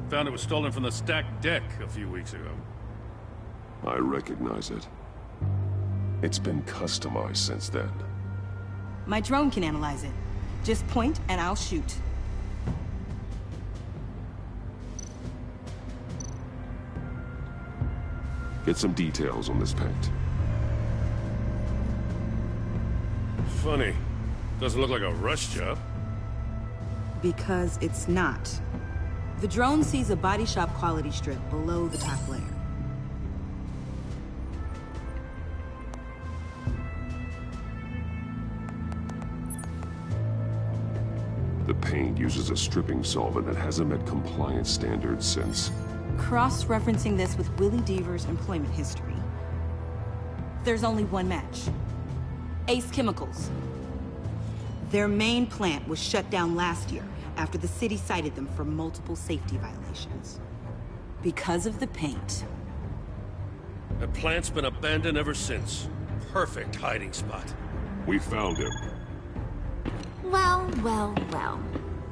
Found it was stolen from the stacked deck a few weeks ago. I recognize it. It's been customized since then. My drone can analyze it. Just point and I'll shoot. Get some details on this paint. Funny. Doesn't look like a rush job. Because it's not. The drone sees a body shop quality strip below the top layer. The paint uses a stripping solvent that hasn't met compliance standards since... Cross-referencing this with Willie Deaver's employment history. There's only one match. Ace Chemicals. Their main plant was shut down last year after the city cited them for multiple safety violations. Because of the paint. The plant's been abandoned ever since. Perfect hiding spot. We found him. Well, well, well.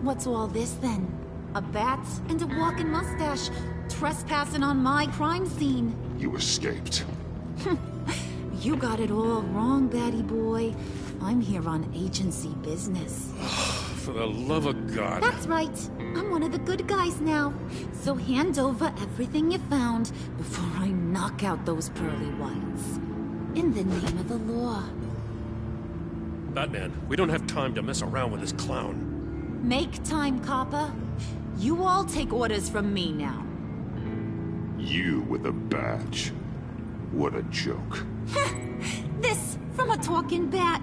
What's all this then? A bat and a walking mustache trespassing on my crime scene. You escaped. You got it all wrong, Batty boy. I'm here on agency business. For the love of God. That's right. I'm one of the good guys now. So hand over everything you found before I knock out those pearly whites. In the name of the law. Batman, we don't have time to mess around with this clown. Make time, copper. You all take orders from me now. You with a badge. What a joke. This from a talking bat.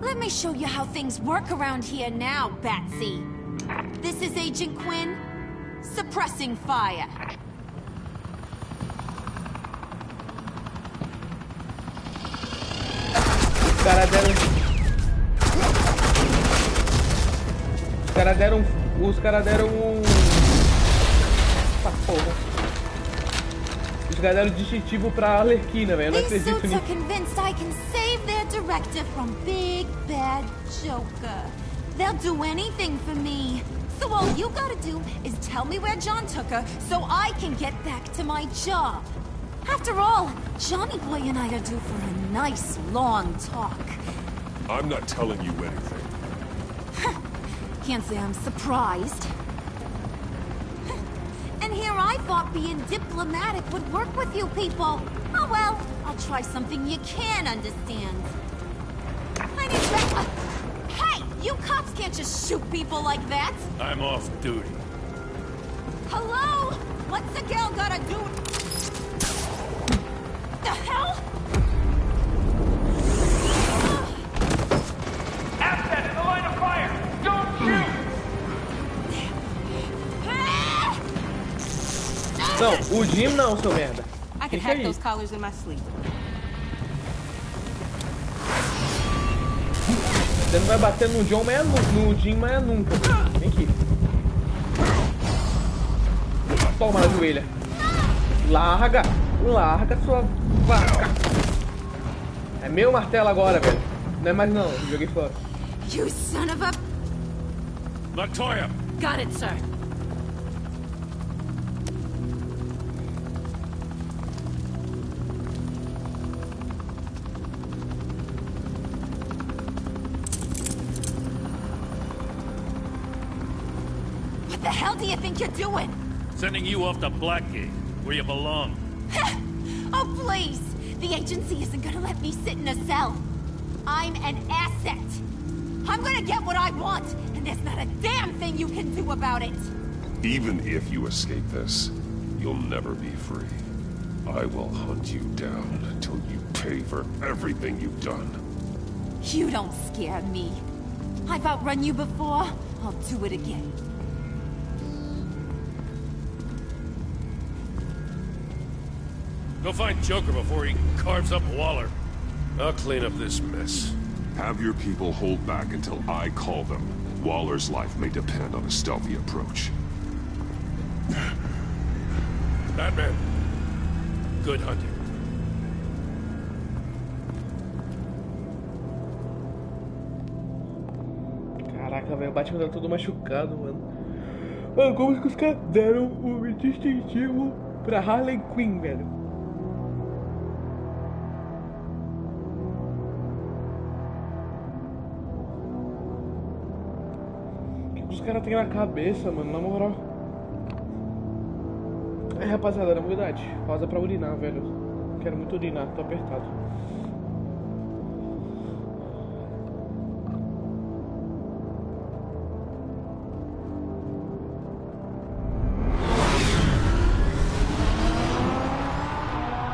Let me show you how things work around here now, Batsy. This is Agent Quinn, suppressing fire. Os caras deram um... Os caras deram distintivo pra Arlequina, velho. Eu não These acredito suits are nisso. convinced I can save their director from Big Bad Joker. They'll do anything for me. So all you gotta do is tell me where John took her so I can get back to my job. After all, Johnny Boy and I are due for a nice long talk. I'm not telling you anything. Can't say I'm surprised. And here I thought being diplomatic would work with you people. Oh well, I'll try something you can understand. I need that. Hey, you cops can't just shoot people like that. I'm off duty. Hello? What's the girl gotta do? The hell? Asset in the line of fire! Don't shoot! Não, o Jim não, seu merda. I can hack those collars in my sleep. Você não vai bater no John, mas no Jim, mas nunca. Vem aqui. Toma na joelha. Larga sua vaca. É meu martelo agora, velho. Não é mais não, joguei fora. You son of a... Latoya! Got it, sir. What the hell do you think you're doing? Sending you off to Blackgate, where you belong. Oh, please! The agency isn't gonna let me sit in a cell. I'm an asset. I'm gonna get what I want, and there's not a damn thing you can do about it. Even if you escape this, you'll never be free. I will hunt you down until you pay for everything you've done. You don't scare me. I've outrun you before. I'll do it again. Go find Joker before he carves up Waller. I'll clean up this mess. Have your people hold back until I call them. Waller's life may depend on a stealthy approach. Batman, good hunting. Caraca, velho, o Batman tá todo machucado, mano. Mano, como que os caras deram o distintivo pra Harley Quinn, velho? Os caras têm na cabeça, mano, na moral. É, rapaziada, na verdade, pausa pra urinar, velho. Quero muito urinar, tô apertado.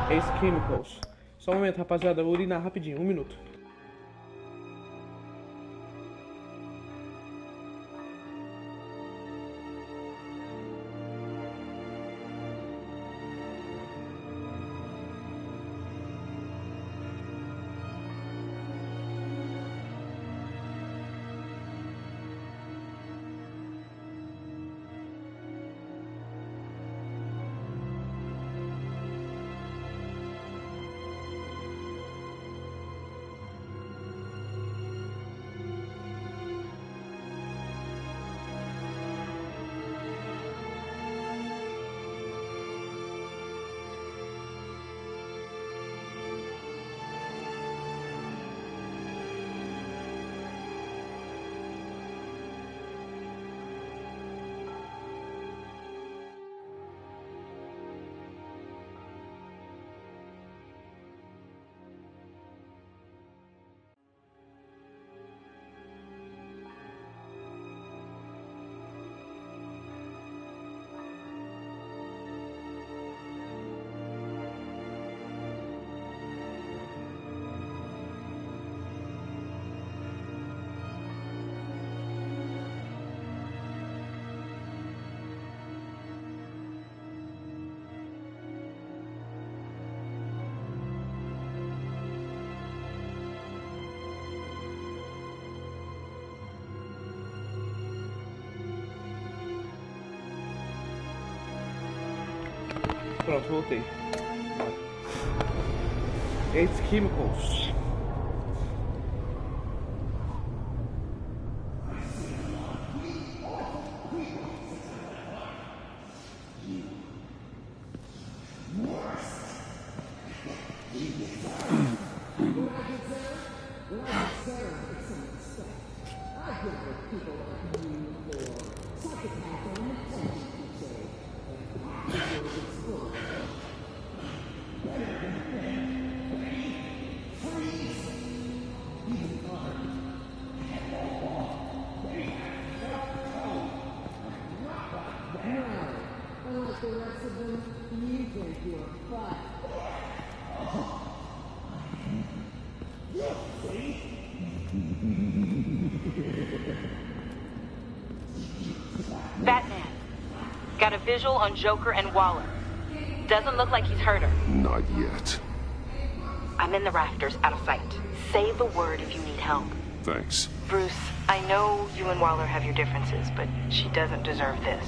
Ace Chemicals. Só um momento, rapaziada, vou urinar rapidinho, 1 minuto. Pronto, voltei. It's chemicals. Batman, got a visual on Joker and Waller. Doesn't look like he's hurt her. Not yet. I'm in the rafters, out of sight. Say the word if you need help. Thanks. Bruce, I know you and Waller have your differences, but she doesn't deserve this.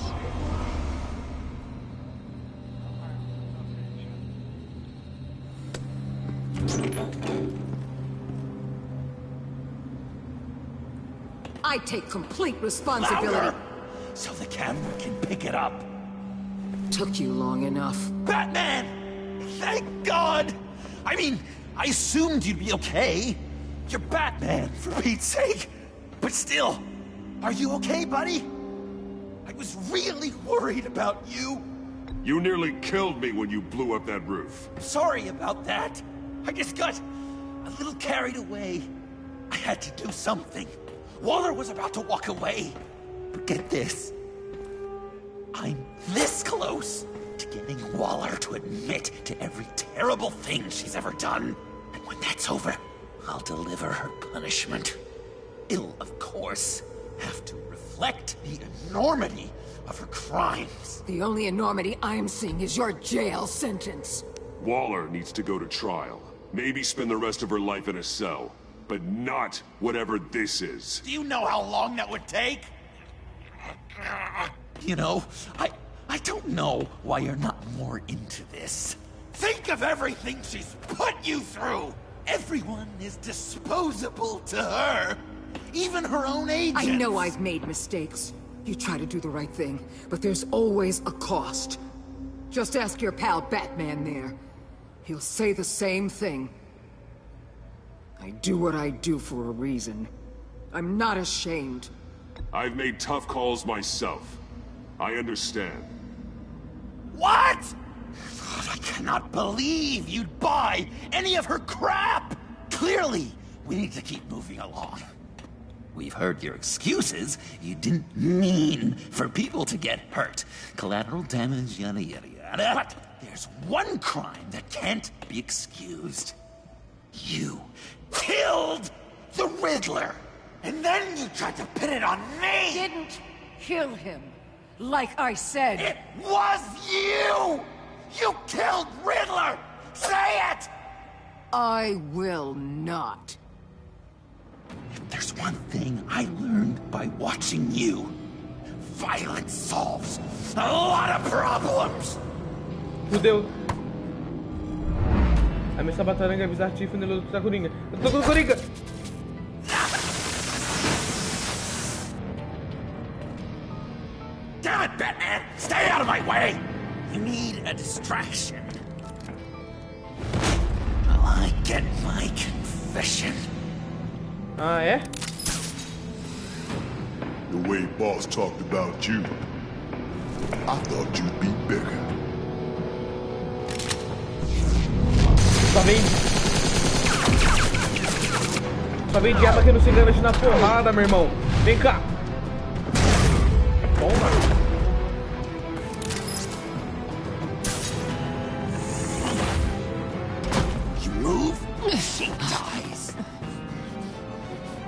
I take complete responsibility. Louder! So the camera can pick it up. Took you long enough. Batman! Thank God! I mean, I assumed you'd be okay. You're Batman, for Pete's sake. But still, are you okay, buddy? I was really worried about you. You nearly killed me when you blew up that roof. Sorry about that. I just got a little carried away. I had to do something. Waller was about to walk away. But get this. I'm this close to getting Waller to admit to every terrible thing she's ever done. And when that's over, I'll deliver her punishment. It'll, of course, have to reflect the enormity of her crimes. The only enormity I'm seeing is your jail sentence. Waller needs to go to trial. Maybe spend the rest of her life in a cell. But not whatever this is. Do you know how long that would take? You know, I don't know why you're not more into this. Think of everything she's put you through! Everyone is disposable to her. Even her own agents. I know I've made mistakes. You try to do the right thing, but there's always a cost. Just ask your pal Batman there. He'll say the same thing. I do what I do for a reason. I'm not ashamed. I've made tough calls myself. I understand. What? I cannot believe you'd buy any of her crap! Clearly, we need to keep moving along. We've heard your excuses. You didn't mean for people to get hurt. Collateral damage, yada yada yada. But there's one crime that can't be excused. You killed the Riddler! And then you tried to pin it on me! Didn't kill him. Like I said. It was you! You killed Riddler! Say it! I will not. If there's one thing I learned by watching you, violence solves a lot of problems! Fudeu. A minha sabataranga avisar Tiffany do luto da Coringa. Eu tô com a Coringa! Damn it, Batman! Stay out of my way! You need a distraction. While I get my confession. Ah, é? The way Boss talked about you, I thought you'd be bigger. Só vem diabo que não se engana de na porrada, meu irmão. Vem cá. Toma. You move, she dies.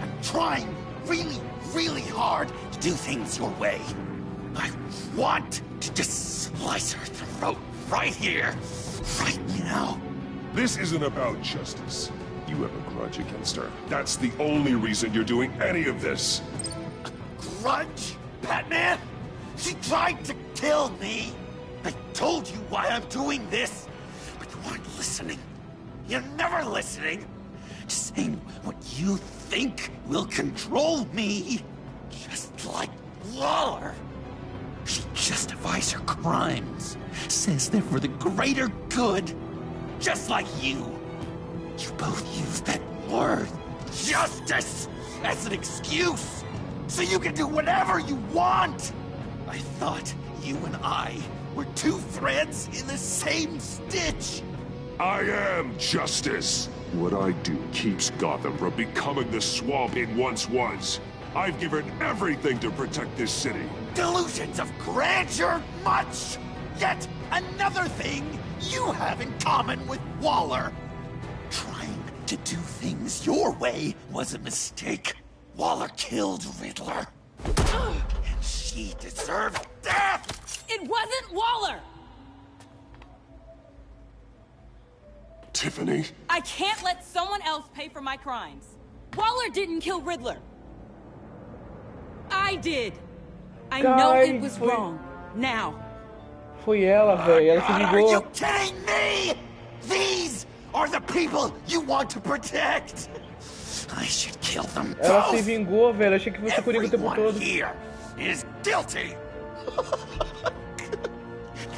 I'm trying really, really hard to do things your way. I want to just slice her throat right here, right now. This isn't about justice. You have a grudge against her. That's the only reason you're doing any of this. Grudge? Batman? She tried to kill me. I told you why I'm doing this, but you aren't listening. You're never listening. Just saying what you think will control me. Just like Waller. She justifies her crimes. Says they're for the greater good. Just like you. You both use that word, justice, as an excuse. So you can do whatever you want. I thought you and I were two threads in the same stitch. I am justice. What I do keeps Gotham from becoming the swamp it once was. I've given everything to protect this city. Delusions of grandeur much. Yet another thing you have in common with Waller. Trying to do things your way was a mistake. Waller killed Riddler. And she deserved death! It wasn't Waller! Tiffany? I can't let someone else pay for my crimes. Waller didn't kill Riddler. I did. I know it was wrong. Now. Foi ela, velho. Ela se Are vingou. you kidding me? These are the people you want to protect. I should kill them both. Ela se vingou, velho. Achei que fosse Coringa o tempo todo. Everyone here is guilty.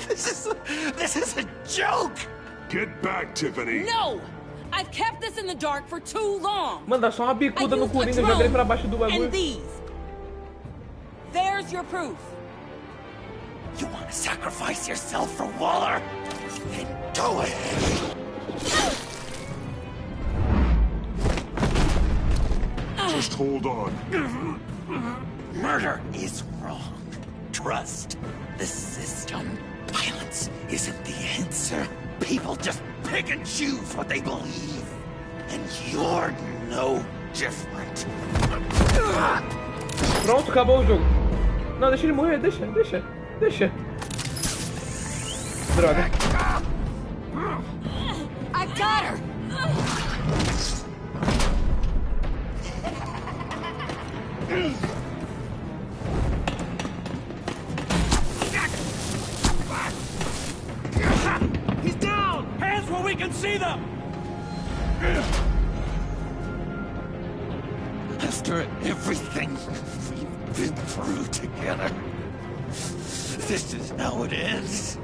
This is a joke. Get back, Tiffany. No! I've kept this in the dark for too long. Manda só uma bicuda no Coringa, joga ele pra baixo do bagulho. And these. There's your proof. You want to sacrifice yourself for Waller? Then go ahead. Just hold on. Murder is wrong. Trust the system. Violence isn't the answer. People just pick and choose what they believe. And you're no different. Pronto, acabou o jogo. Não, deixa ele morrer, deixa. Droga. I got her! He's down! Hands where we can see them! After everything we've been through together, this is how it ends.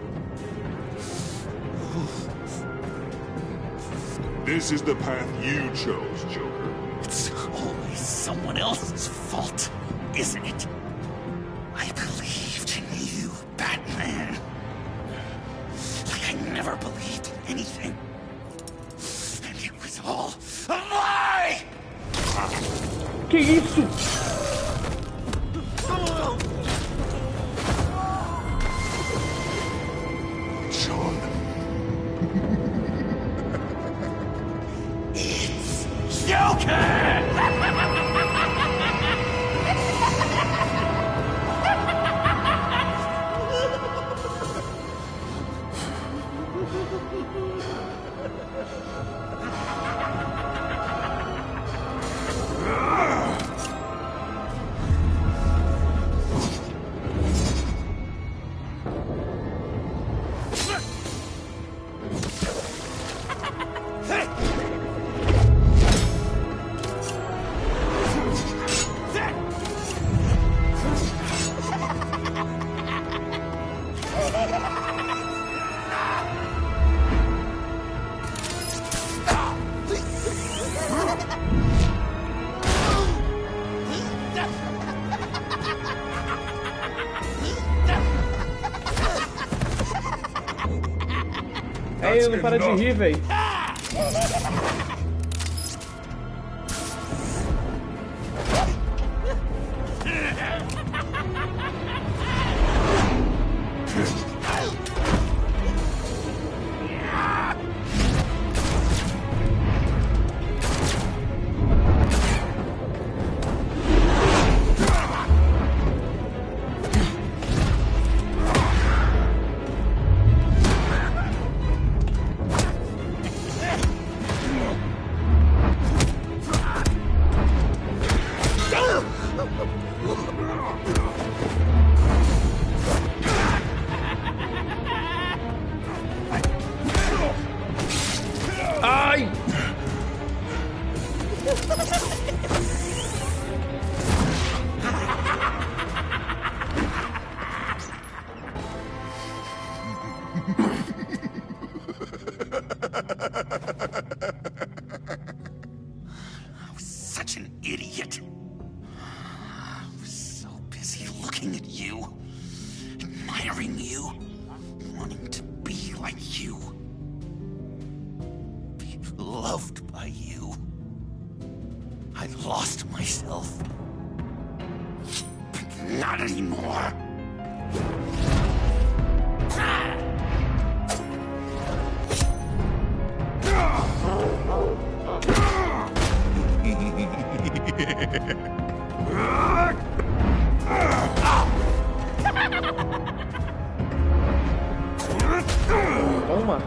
This is the path you chose, Joker. It's always someone else's fault, isn't it? I believed in you, Batman. Like I never believed in anything. And it was all a lie! Que isso? John. It's Joker! Aí, não para de rir, velho. Ai! I was such an idiot. I was so busy looking at you, admiring you, wanting to be like you, be loved by you. I lost myself. But not anymore. Toma.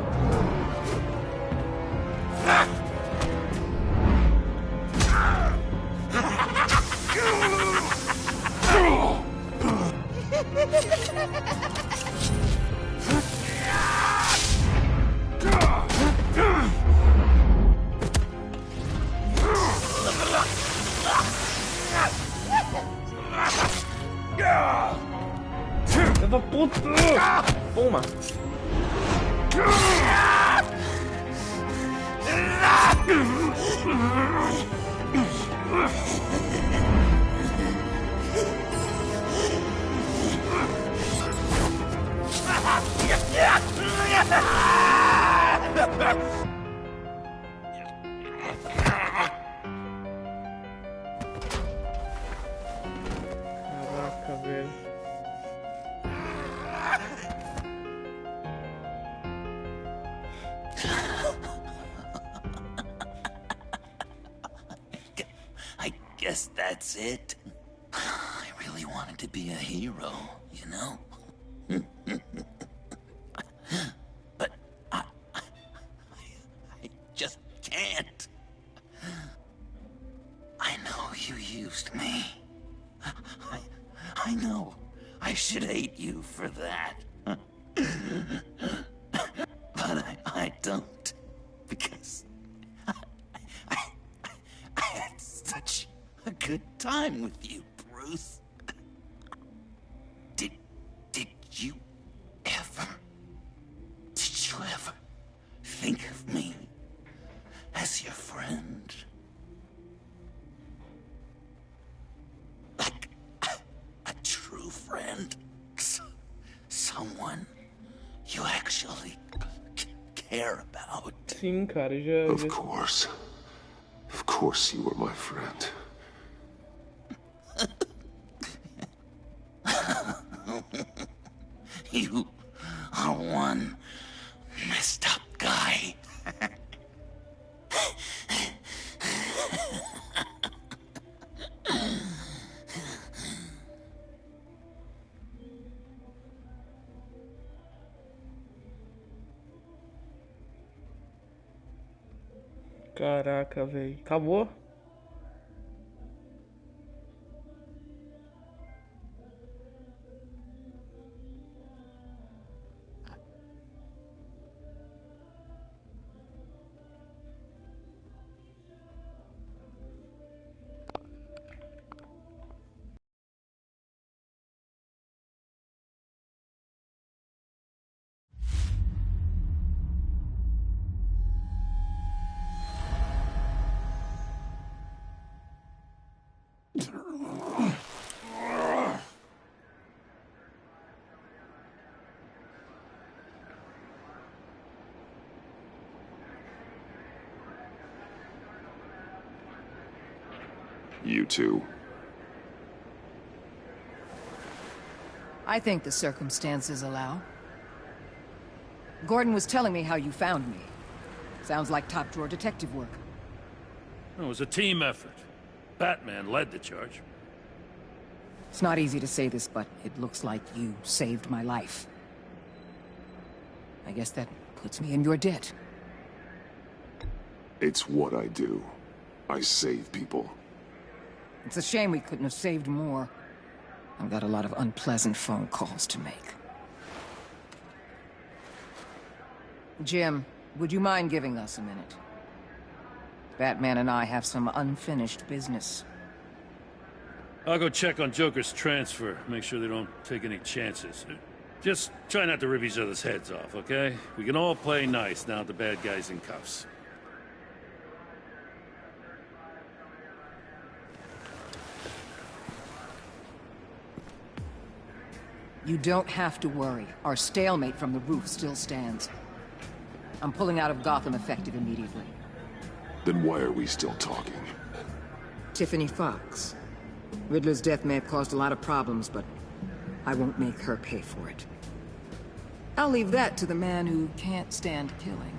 Filha da puta! Toma! Caraca, velho. I guess that's it. I really wanted to be a hero, you know? But I just can't. I know you used me. I know I should hate you for that. But I don't. Because I had such a good time with you, Bruce. Did you ever think of me as your friend? Like a true friend? Someone you actually care about? Sim, cara, já... Of course. Of course you were my friend. You are one messed up guy. Caraca, velho. Acabou? You too. I think the circumstances allow. Gordon was telling me how you found me. Sounds like top-drawer detective work. It was a team effort. Batman led the charge. It's not easy to say this, but it looks like you saved my life. I guess that puts me in your debt. It's what I do. I save people. It's a shame we couldn't have saved more. I've got a lot of unpleasant phone calls to make. Jim, Would you mind giving us a minute? Batman and I have some unfinished business. I'll go check on Joker's transfer, make sure they don't take any chances. Just try not to rip each other's heads off, okay? We can all play nice now that the bad guy's in cuffs. You don't have to worry. Our stalemate from the roof still stands. I'm pulling out of Gotham effective immediately. Then why are we still talking? Tiffany Fox. Riddler's death may have caused a lot of problems, but I won't make her pay for it. I'll leave that to the man who can't stand killing.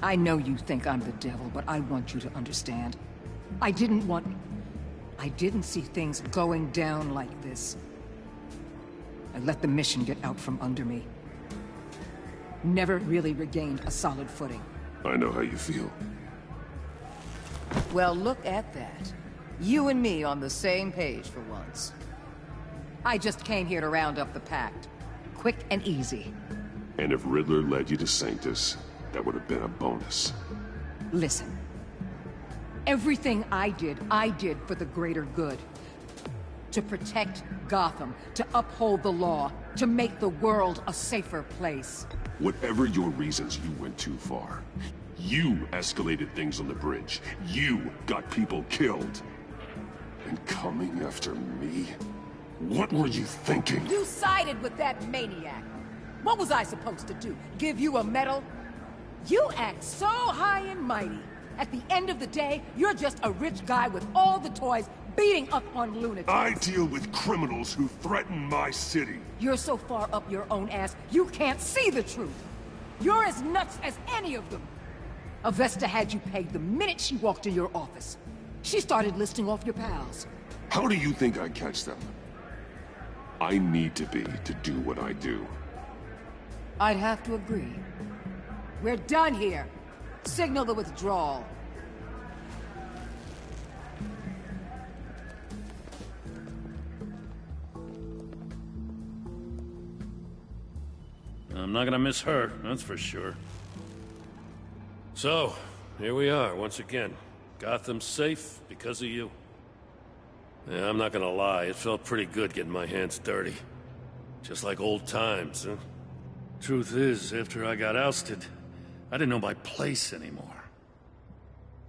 I know you think I'm the devil, but I want you to understand. I didn't see things going down like this. I let the mission get out from under me. Never really regained a solid footing. I know how you feel. Well, look at that. You and me on the same page for once. I just came here to round up the pact. Quick and easy. And if Riddler led you to Sanctus, that would have been a bonus. Listen. Everything I did for the greater good. To protect Gotham, to uphold the law, to make the world a safer place. Whatever your reasons, you went too far. You escalated things on the bridge. You got people killed. And coming after me? What were you thinking? You sided with that maniac. What was I supposed to do? Give you a medal? You act so high and mighty. At the end of the day, you're just a rich guy with all the toys beating up on lunatics. I deal with criminals who threaten my city. You're so far up your own ass, you can't see the truth. You're as nuts as any of them. Avesta had you pegged the minute she walked in your office. She started listing off your pals. How do you think I catch them? I need to be to do what I do. I'd have to agree. We're done here. Signal the withdrawal. I'm not gonna miss her, that's for sure. So, here we are, once again. Gotham's safe because of you. Yeah, I'm not gonna lie, it felt pretty good getting my hands dirty. Just like old times, huh? Truth is, after I got ousted, I didn't know my place anymore.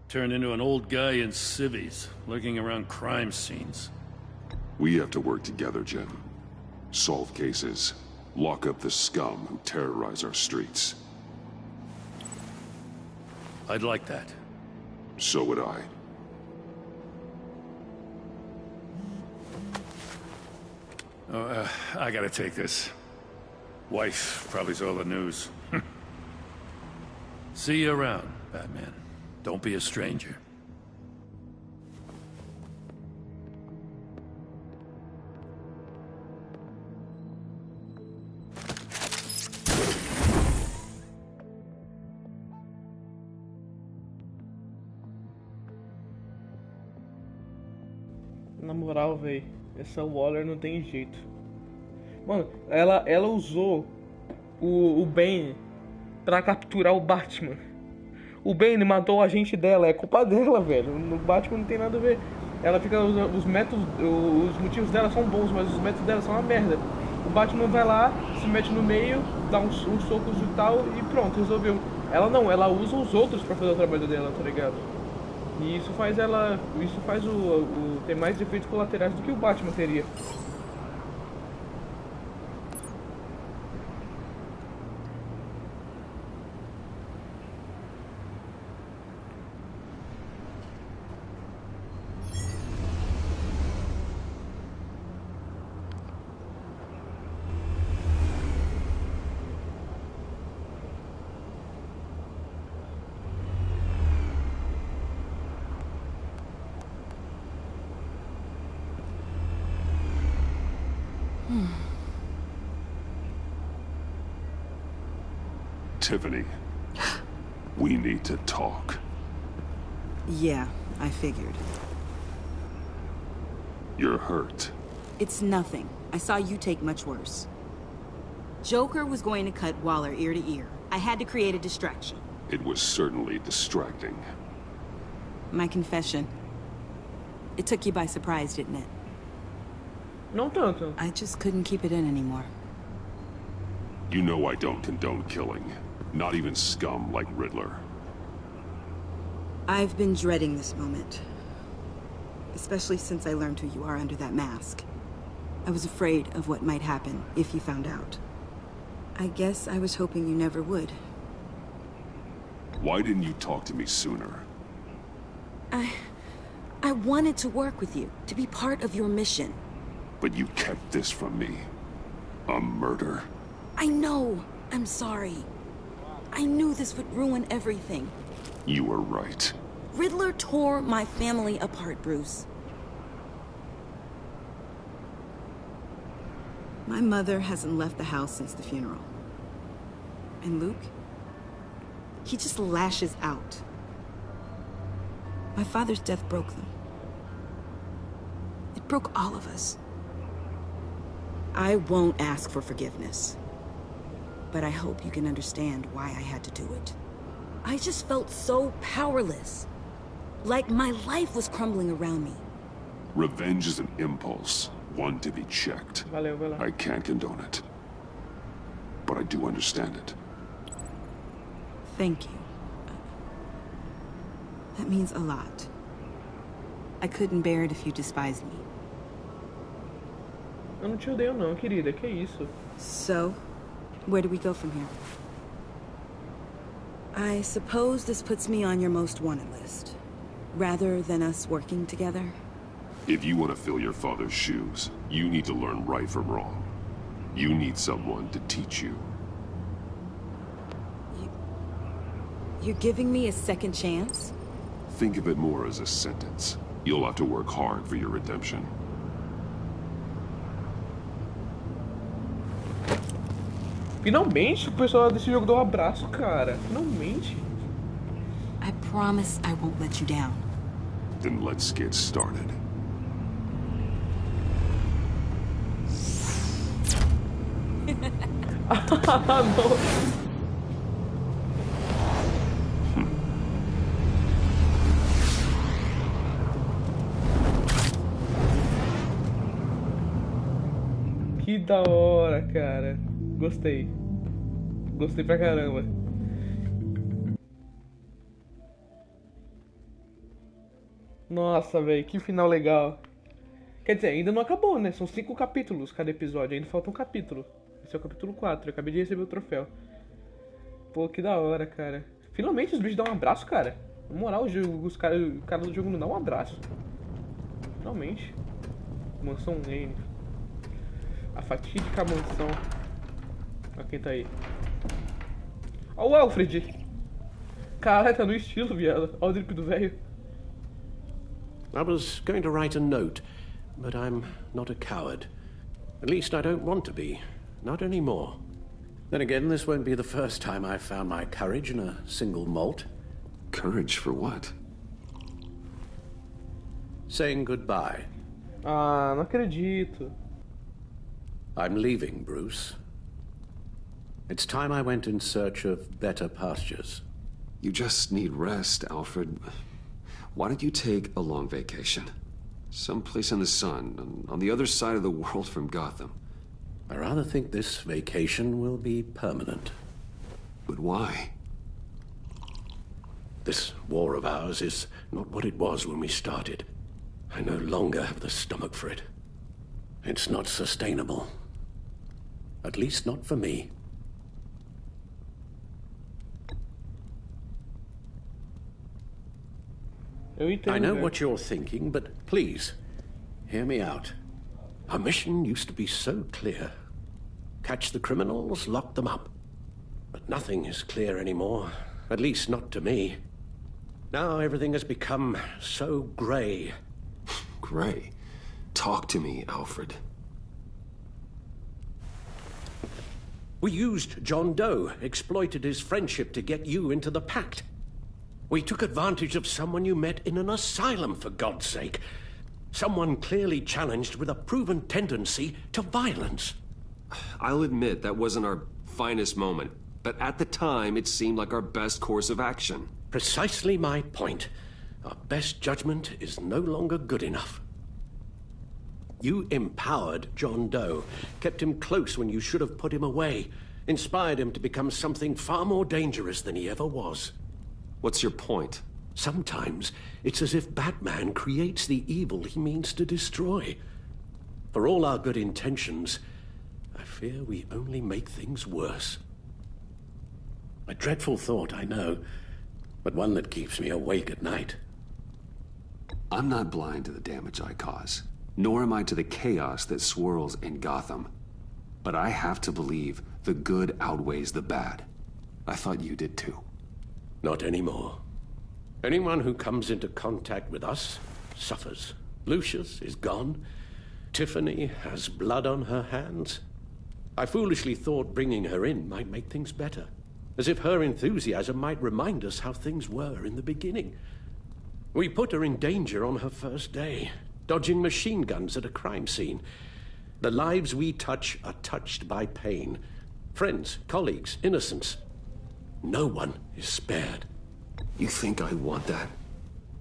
Turned into an old guy in civvies, lurking around crime scenes. We have to work together, Jim. Solve cases. Lock up the scum who terrorize our streets. I'd like that. So would I. I gotta take this. Wife probably saw the news. See you around, Batman. Don't be a stranger. Na moral, véi, essa Waller não tem jeito. Mano, ela usou o Bane pra capturar o Batman. O Bane matou o agente dela, é culpa dela, velho. No Batman não tem nada a ver. Ela fica usando os métodos, os motivos dela são bons, mas os métodos dela são uma merda. O Batman vai lá, se mete no meio, dá uns socos e tal e pronto, resolveu. Ela não, ela usa os outros pra fazer o trabalho dela, tá ligado? E isso faz ela, ter mais efeitos colaterais do que o Batman teria. Tiffany, we need to talk. Yeah, I figured. You're hurt. It's nothing. I saw you take much worse. Joker was going to cut Waller ear to ear. I had to create a distraction. It was certainly distracting. My confession. It took you by surprise, didn't it? Não tanto. I just couldn't keep it in anymore. You know I don't condone killing. Not even scum like Riddler. I've been dreading this moment. Especially since I learned who you are under that mask. I was afraid of what might happen if you found out. I guess I was hoping you never would. Why didn't you talk to me sooner? I wanted to work with you, to be part of your mission. But you kept this from me. A murder. I know. I'm sorry. I knew this would ruin everything. You were right. Riddler tore my family apart, Bruce. My mother hasn't left the house since the funeral. And Luke? He just lashes out. My father's death broke them. It broke all of us. I won't ask for forgiveness. But I hope you can understand why I had to do it. I just felt so powerless. Like my life was crumbling around me. Revenge is an impulse, one to be checked. Valeu. I can't condone it. But I do understand it. Thank you. That means a lot. I couldn't bear it if you despised me. Eu não te odeio não, querida. Que isso? So, where do we go from here? I suppose this puts me on your most wanted list. Rather than us working together? If you want to fill your father's shoes, you need to learn right from wrong. You need someone to teach you. You're giving me a second chance? Think of it more as a sentence. You'll have to work hard for your redemption. Finalmente o pessoal desse jogo deu um abraço, cara. Finalmente. I promise I won't let you down. Then let's get started. Não. Que da hora, cara. Gostei. Gostei pra caramba. Nossa, velho, que final legal. Quer dizer, ainda não acabou, né? São 5 capítulos cada episódio. Ainda falta um capítulo. Esse é o capítulo 4. Eu acabei de receber o troféu. Pô, que da hora, cara. Finalmente os bichos dão um abraço, cara. Na moral, os cara do jogo não dá um abraço. Finalmente. Mansão Wayne. A fatídica mansão. Olha quem tá aí. Olha o Alfred. Caralho, tá no estilo, viado. Olha o drip do velho. I was going to write a note, but I'm not a coward. At least I don't want to be. Not anymore. Then again, this won't be the first time I've found my courage in a single malt. Courage for what? Saying goodbye. Ah, não acredito. I'm leaving, Bruce. It's time I went in search of better pastures. You just need rest, Alfred. Why don't you take a long vacation? Someplace in the sun, on the other side of the world from Gotham. I rather think this vacation will be permanent. But why? This war of ours is not what it was when we started. I no longer have the stomach for it. It's not sustainable. At least not for me. I know what you're thinking, but please, hear me out. Our mission used to be so clear. Catch the criminals, lock them up. But nothing is clear anymore, at least not to me. Now everything has become so grey. Grey? Talk to me, Alfred. We used John Doe, exploited his friendship to get you into the pact. We took advantage of someone you met in an asylum, for God's sake. Someone clearly challenged with a proven tendency to violence. I'll admit that wasn't our finest moment, but at the time it seemed like our best course of action. Precisely my point. Our best judgment is no longer good enough. You empowered John Doe, kept him close when you should have put him away, inspired him to become something far more dangerous than he ever was. What's your point? Sometimes it's as if Batman creates the evil he means to destroy. For all our good intentions, I fear we only make things worse. A dreadful thought, I know, but one that keeps me awake at night. I'm not blind to the damage I cause, nor am I to the chaos that swirls in Gotham. But I have to believe the good outweighs the bad. I thought you did too. Not anymore. Anyone who comes into contact with us suffers. Lucius is gone. Tiffany has blood on her hands. I foolishly thought bringing her in might make things better, as if her enthusiasm might remind us how things were in the beginning. We put her in danger on her first day, dodging machine guns at a crime scene. The lives we touch are touched by pain. Friends, colleagues, innocents. No one is spared. You think I want that?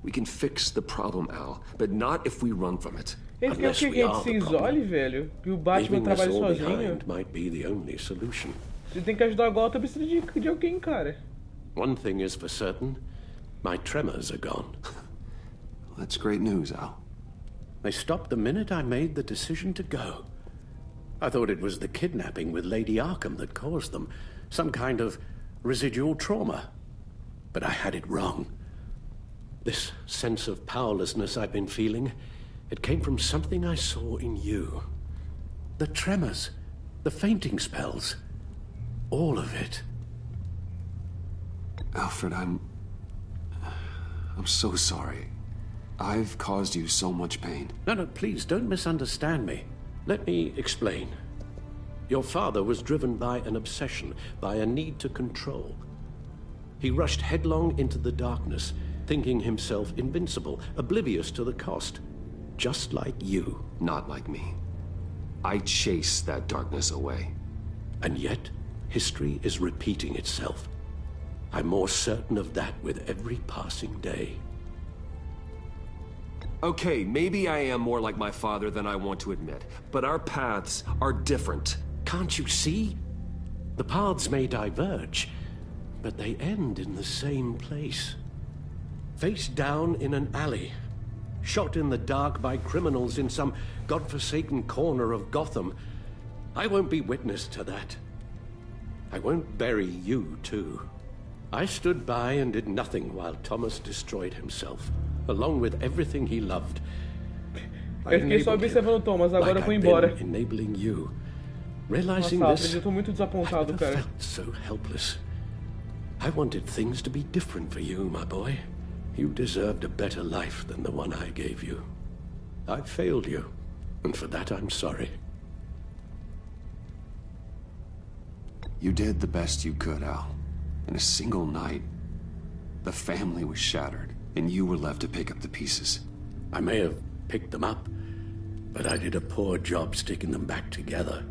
We can fix the problem, Al, but not if we run from it. Ele quer que a gente se isole, velho, que o Batman trabalhe sozinho. Might be the only solution. Você tem que ajudar Gotham, precisa de alguém, cara. One thing is for certain, my tremors are gone. That's great news, Al. They stopped the minute I made the decision to go. I thought it was the kidnapping with Lady Arkham that caused them, some kind of residual trauma. But I had it wrong. This sense of powerlessness I've been feeling, it came from something I saw in you. The tremors, the fainting spells, all of it. Alfred, I'm so sorry. I've caused you so much pain. No, please, don't misunderstand me. Let me explain. Your father was driven by an obsession, by a need to control. He rushed headlong into the darkness, thinking himself invincible, oblivious to the cost. Just like you. Not like me. I chased that darkness away. And yet, history is repeating itself. I'm more certain of that with every passing day. Okay, maybe I am more like my father than I want to admit, but our paths are different. Can't you see? The paths may diverge, but they end in the same place. Face down in an alley, shot in the dark by criminals in some godforsaken corner of Gotham. I won't be witness to that. I won't bury you, too. I stood by and did nothing while Thomas destroyed himself, along with everything he loved. Eu fiquei só observando o Thomas, agora eu vou embora. Enabling you. Realizing Nossa, this, eu tô muito desapontado, cara. I felt so helpless. I wanted things to be different for you, my boy. You deserved a better life than the one I gave you. I failed you, and for that I'm sorry. You did the best you could, Al. In a single night, the family was shattered, and you were left to pick up the pieces. I may have picked them up, but I did a poor job sticking them back together.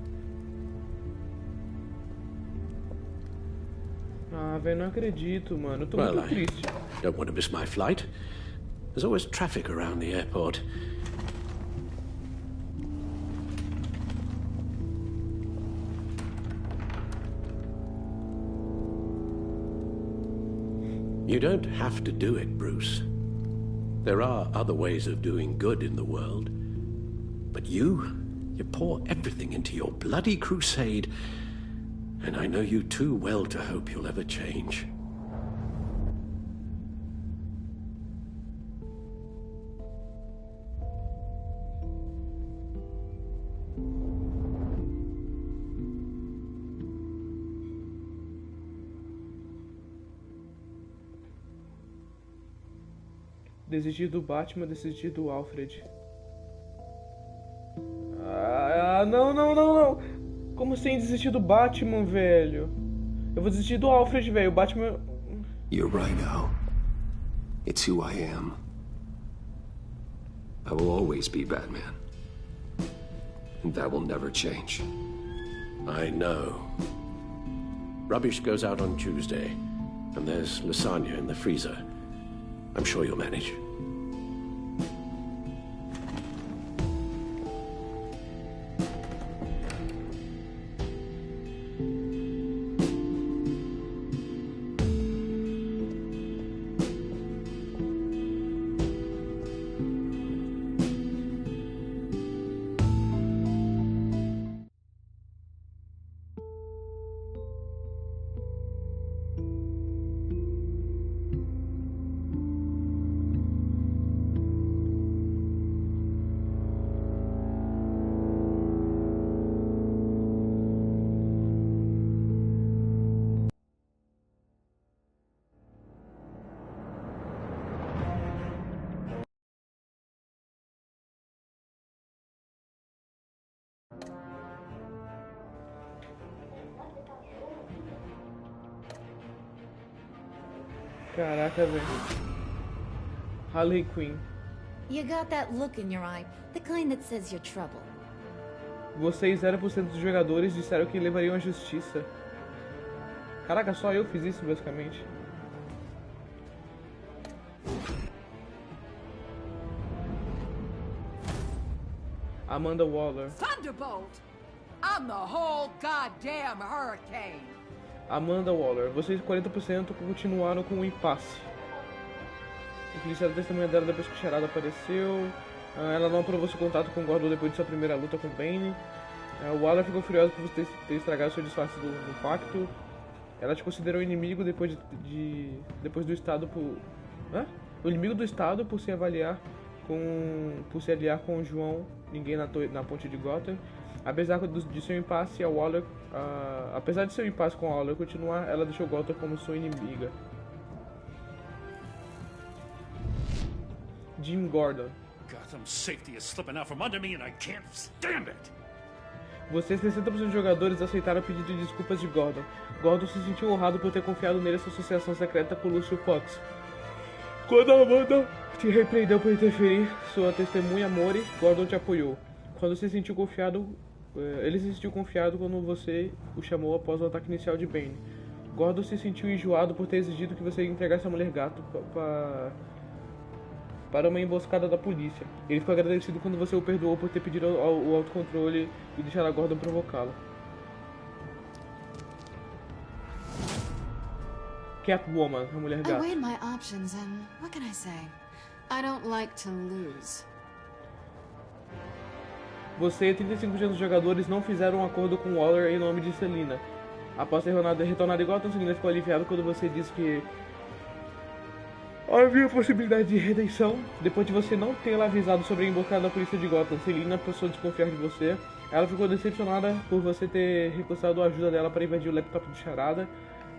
Ah, velho, não acredito, mano. Eu tô muito triste. Don't want to miss my flight. There's always traffic around the airport. You don't have to do it, Bruce. There are other ways of doing good in the world. But you pour everything into your bloody crusade, and I know you too well to hope you'll ever change. Desistir do Batman, desistir do Alfred. Ah, não. Como assim desistir do Batman, velho? Eu vou desistir do Alfred, velho. O Batman... You're right, Al. It's who I am. I will always be Batman. And that will never change. I know. Rubbish goes out on Tuesday, and there's lasagna in the freezer. I'm sure you'll manage. Caraca, velho. Harley Quinn. You got that look in your eye, the kind that says you're trouble. Vocês, 0% dos jogadores, disseram que levariam à justiça. Caraca, só eu fiz isso, basicamente. Amanda Waller. Thunderbolt! I'm the whole goddamn hurricane! Amanda Waller. Vocês, 40%, continuaram com o impasse. O policial testemunha dela depois que o Charada apareceu. Ela não aprovou seu contato com Gordon depois de sua primeira luta com Bane. Waller ficou furiosa por você ter estragado seu disfarce do pacto. Ela te considerou inimigo depois do Estado por... O inimigo do Estado por se aliar com o João, ninguém na ponte de Gotham. Apesar de seu impasse, apesar de seu impasse com a Waller continuar, ela deixou Gotham como sua inimiga. Jim Gordon. Gotham's safety is slipping out from under me and I can't stand it. Vocês, 60% dos jogadores, aceitaram o pedido de desculpas de Gordon. Gordon se sentiu honrado por ter confiado nele sua associação secreta com Lucio Fox. Quando a Amanda te repreendeu por interferir, sua testemunha Mori, Gordon te apoiou. Quando se sentiu confiado, ele se sentiu confiado quando você o chamou após o ataque inicial de Bane. Gordon se sentiu enjoado por ter exigido que você entregasse a mulher gato para uma emboscada da polícia. Ele ficou agradecido quando você o perdoou por ter pedido o autocontrole e deixar a Gordon provocá-lo. Catwoman, a mulher gato. I weighed my options and what can I say? I don't like to lose. Você e 35% dos jogadores não fizeram um acordo com Waller em nome de Selina. Após ter retornado igual, Selina ficou aliviado quando você disse que havia possibilidade de redenção. Depois de você não tê-la avisado sobre a emboscada da polícia de Gotham, Selina passou a desconfiar de você. Ela ficou decepcionada por você ter recusado a ajuda dela para invadir o laptop do Charada.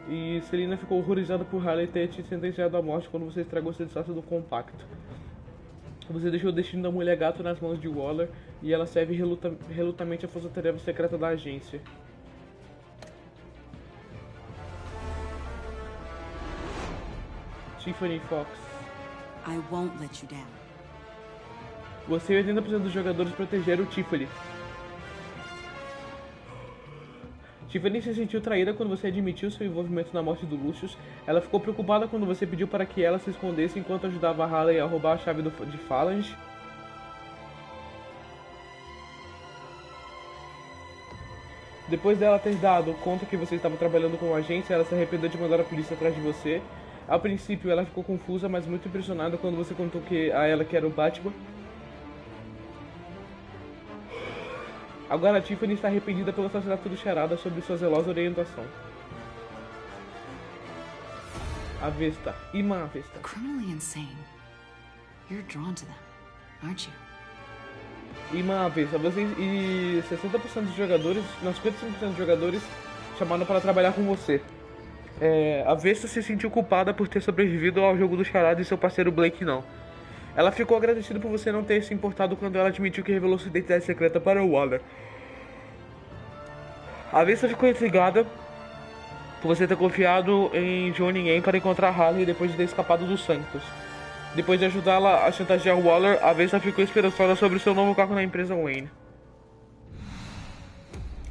E Selina ficou horrorizada por Harley ter te sentenciado à morte quando você estragou seu disfarce do compacto. Você deixou o destino da mulher gato nas mãos de Waller e ela serve relutamente a força-tarefa secreta da agência. Tiffany Fox. I won't let you down. Você e 80% dos jogadores protegeram Tiffany. Tiffany se sentiu traída quando você admitiu seu envolvimento na morte do Lucius. Ela ficou preocupada quando você pediu para que ela se escondesse enquanto ajudava a Harley a roubar a chave de Phalange. Depois dela ter dado conta que você estava trabalhando com a agência, ela se arrependeu de mandar a polícia atrás de você. A princípio ela ficou confusa, mas muito impressionada quando você contou a ela que era o Batman. Agora a Tiffany está arrependida pelo assassinato do Charada sob sua zelosa orientação. Avesta. Ima Avesta. Criminally insane. You're drawn to them, aren't you? Ima Avesta. Vocês e 60% dos jogadores, não, 55% dos jogadores chamaram para trabalhar com você. Avesta se sentiu culpada por ter sobrevivido ao jogo do Charada e seu parceiro Blake não. Ela ficou agradecida por você não ter se importado quando ela admitiu que revelou sua identidade secreta para o Waller. A Avesta ficou intrigada por você ter confiado em Johnny Yen para encontrar Harley depois de ter escapado dos Santos. Depois de ajudá-la a chantagear o Waller, a Avesta ficou esperançosa sobre seu novo cargo na empresa Wayne.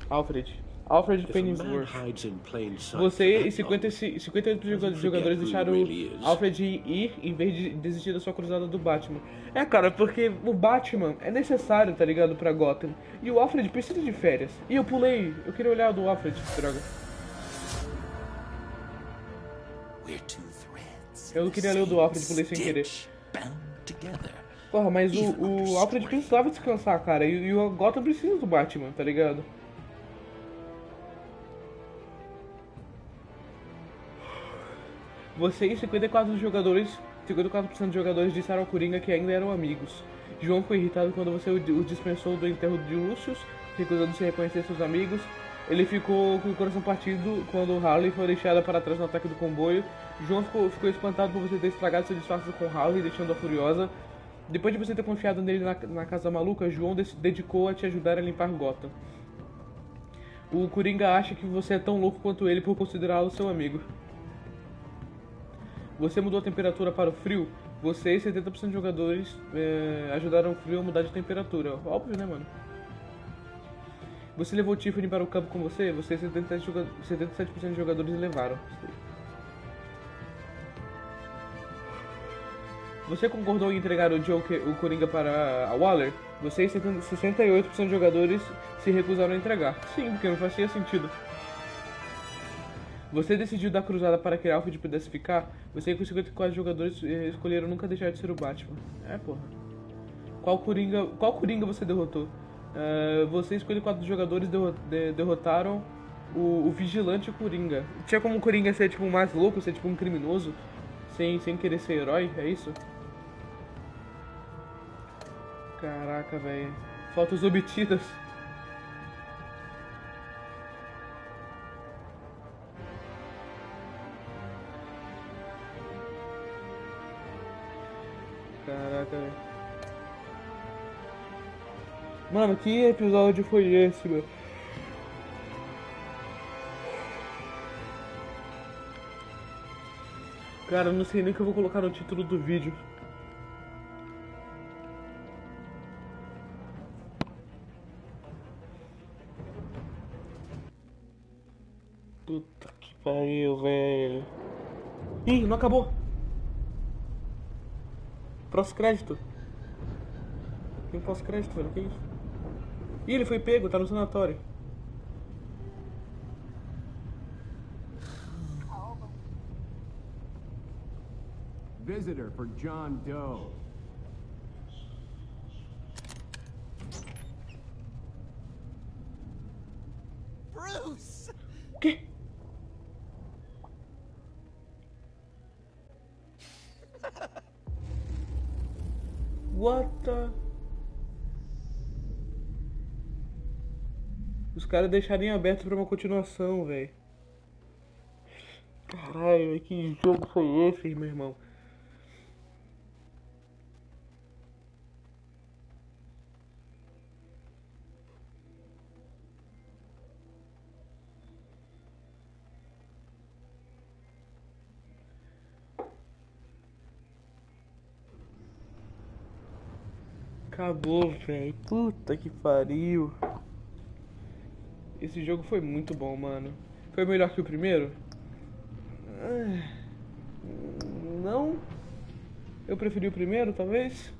Alfred. Alfred Pennyworth. Você e 58 jogadores deixaram o Alfred ir em vez de desistir da sua cruzada do Batman. É, cara, porque o Batman é necessário, tá ligado, pra Gotham. E o Alfred precisa de férias. E eu pulei, eu queria olhar do Alfred, droga. Eu não queria ler o do Alfred, pulei sem querer. Porra, mas o Alfred precisava descansar, cara. E o Gotham precisa do Batman, tá ligado? Você e 54% dos jogadores disseram ao Coringa que ainda eram amigos. João ficou irritado quando você o dispensou do enterro de Lucius, recusando-se a reconhecer seus amigos. Ele ficou com o coração partido quando Harley foi deixada para trás no ataque do comboio. João ficou espantado por você ter estragado seu disfarce com Harley, deixando-a furiosa. Depois de você ter confiado nele na casa maluca, João dedicou a te ajudar a limpar Gotham. O Coringa acha que você é tão louco quanto ele por considerá-lo seu amigo. Você mudou a temperatura para o frio. Você e 70% de jogadores ajudaram o frio a mudar de temperatura. Óbvio, né, mano? Você levou Tiffany para o campo com você? Você e 77% de jogadores levaram. Você concordou em entregar o Coringa para a Waller? Você e 68% de jogadores se recusaram a entregar. Sim, porque não fazia sentido. Você decidiu dar cruzada para que Alfred pudesse ficar? Você e 54 jogadores escolheram nunca deixar de ser o Batman. É, porra. Qual Coringa você derrotou? Você e 54 jogadores derrotaram o Vigilante Coringa. Tinha como o Coringa ser tipo mais louco, ser tipo um criminoso, sem querer ser herói, é isso? Caraca, velho. Fotos obtidas. Caraca, velho. Mano, que episódio foi esse, meu? Cara, eu não sei nem o que eu vou colocar no título do vídeo. Puta que pariu, velho. Ih, não acabou. Pós-crédito. Tem pós-crédito, velho, que isso? Ih, ele foi pego, tá no sanatório. Visitor for John Doe. Bruce! O quê? What the... Os caras deixarem aberto pra uma continuação, velho. Caralho, que jogo foi esse, meu irmão? Acabou, velho. Puta que pariu. Esse jogo foi muito bom, mano. Foi melhor que o primeiro? Não. Eu preferi o primeiro, talvez.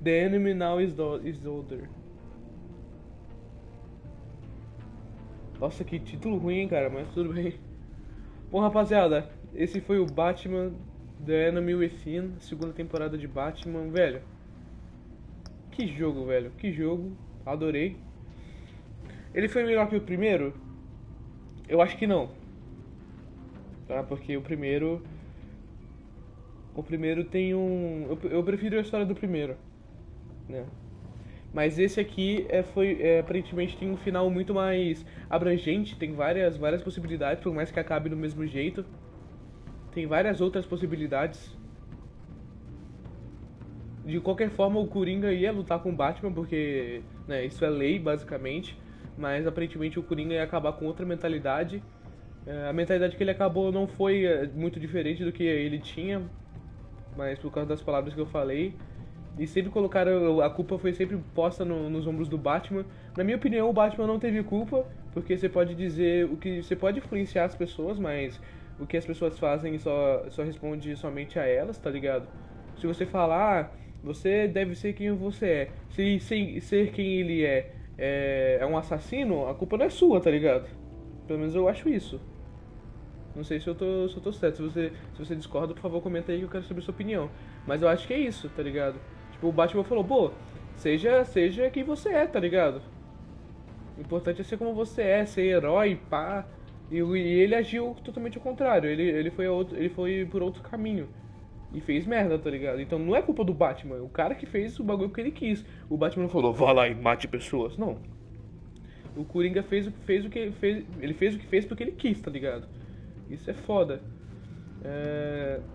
The enemy now is older. Nossa, que título ruim, hein, cara, mas tudo bem. Bom, rapaziada, esse foi o Batman The Enemy Within, segunda temporada de Batman, velho. Que jogo, velho, que jogo. Adorei. Ele foi melhor que o primeiro? Eu acho que não. Tá? Porque o primeiro tem um... Eu prefiro a história do primeiro, né? Mas esse aqui aparentemente tem um final muito mais abrangente. Tem várias possibilidades, por mais que acabe do mesmo jeito. Tem várias outras possibilidades. De qualquer forma, o Coringa ia lutar com o Batman, porque, né, isso é lei, basicamente. Mas aparentemente o Coringa ia acabar com outra mentalidade. A mentalidade que ele acabou não foi muito diferente do que ele tinha, mas por causa das palavras que eu falei. E sempre colocaram, a culpa foi sempre posta nos ombros do Batman. Na minha opinião, o Batman não teve culpa, porque você pode dizer o que você pode influenciar as pessoas, mas o que as pessoas fazem só responde somente a elas, tá ligado? Se você falar, você deve ser quem você é. Se ser quem ele é um assassino, a culpa não é sua, tá ligado? Pelo menos eu acho isso. Não sei se eu tô certo. Se você discorda, por favor, comenta aí que eu quero saber a sua opinião. Mas eu acho que é isso, tá ligado? Tipo, o Batman falou, pô, seja quem você é, tá ligado? O importante é ser como você é, ser herói, pá. E ele agiu totalmente ao contrário. Ele foi por outro caminho. E fez merda, tá ligado? Então não é culpa do Batman. O cara que fez o bagulho que ele quis. O Batman não falou, vá lá e mate pessoas. Não. O Coringa fez o que fez. Ele fez o que fez porque ele quis, tá ligado? Isso é foda.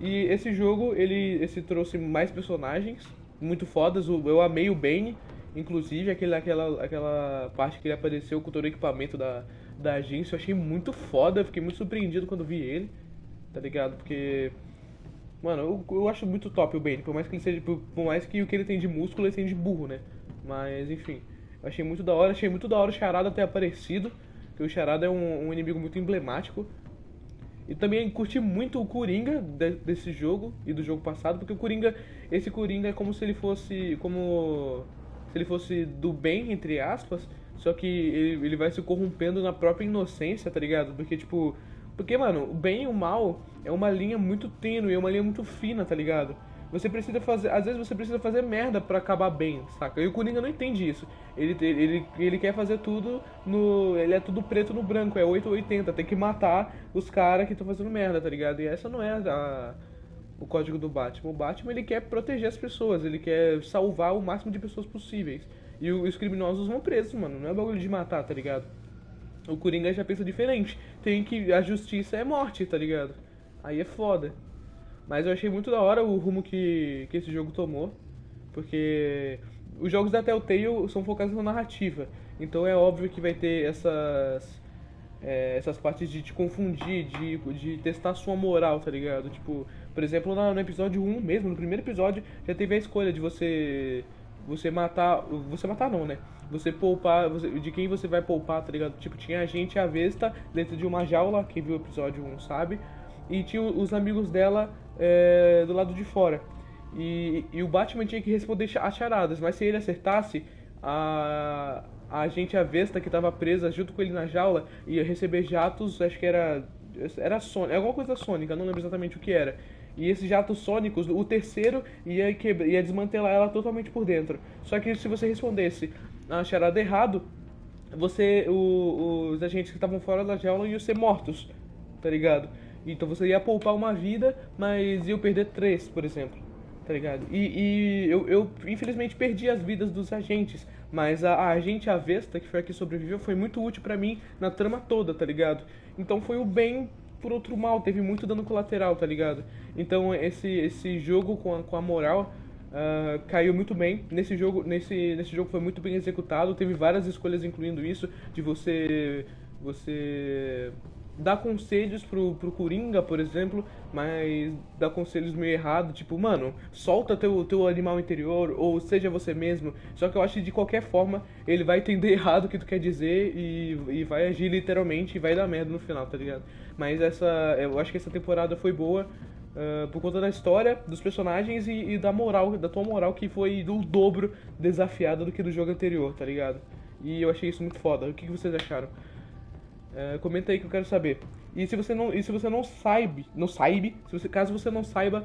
E esse jogo, esse trouxe mais personagens muito fodas. Eu amei o Bane, inclusive aquela parte que ele apareceu com todo o equipamento da agência. Eu achei muito foda, fiquei muito surpreendido quando vi ele, tá ligado? Porque, mano, eu acho muito top o Bane, por mais que o que ele tem de músculo ele tem de burro, né? Mas enfim, eu achei muito da hora o Charada ter aparecido, porque o Charada é um inimigo muito emblemático. E também curti muito o Coringa desse jogo e do jogo passado, porque esse Coringa é como se ele fosse do bem, entre aspas, só que ele vai se corrompendo na própria inocência, tá ligado? Porque, mano, o bem e o mal é uma linha muito tênue, é uma linha muito fina, tá ligado? Às vezes você precisa fazer merda pra acabar bem, saca? E o Coringa não entende isso. Ele quer fazer tudo ele é tudo preto no branco, é 880, tem que matar os caras que estão fazendo merda, tá ligado? E essa não é o código do Batman. O Batman, ele quer proteger as pessoas, ele quer salvar o máximo de pessoas possíveis. E os criminosos vão presos, mano, não é bagulho de matar, tá ligado? O Coringa já pensa diferente. A justiça é morte, tá ligado? Aí é foda. Mas eu achei muito da hora o rumo que esse jogo tomou, porque os jogos da Telltale são focados na narrativa, então é óbvio que vai ter essas partes de te confundir, de testar a sua moral, tá ligado? Tipo, por exemplo, no episódio 1 mesmo, no primeiro episódio, já teve a escolha de você matar não, né? Você poupar, de quem você vai poupar, tá ligado? Tipo, tinha a gente avesta dentro de uma jaula, quem viu o episódio 1 sabe, e tinha os amigos dela do lado de fora. E o Batman tinha que responder as charadas, mas se ele acertasse, a agente avesta que estava presa junto com ele na jaula ia receber jatos, acho que era alguma coisa sônica, não lembro exatamente o que era. E esses jatos sônicos, o terceiro ia desmantelar ela totalmente por dentro. Só que se você respondesse a charada errado, os agentes que estavam fora da jaula iam ser mortos, tá ligado? Então você ia poupar uma vida, mas ia perder 3, por exemplo, tá ligado? E eu infelizmente perdi as vidas dos agentes, mas a agente avesta, que foi a que sobreviveu, foi muito útil pra mim na trama toda, tá ligado? Então foi o bem por outro mal, teve muito dano colateral, tá ligado? Então esse jogo com a moral caiu muito bem. Nesse jogo foi muito bem executado, teve várias escolhas incluindo isso, de você dar conselhos pro Coringa, por exemplo, mas dar conselhos meio errado, tipo, mano, solta teu animal interior, ou seja você mesmo. Só que eu acho que de qualquer forma ele vai entender errado o que tu quer dizer e vai agir literalmente e vai dar merda no final, tá ligado? Mas eu acho que essa temporada foi boa por conta da história, dos personagens e da tua moral, que foi do dobro desafiada do que do jogo anterior, tá ligado? E eu achei isso muito foda. O que vocês acharam? Comenta aí que eu quero saber. E se você não saiba, caso você não saiba,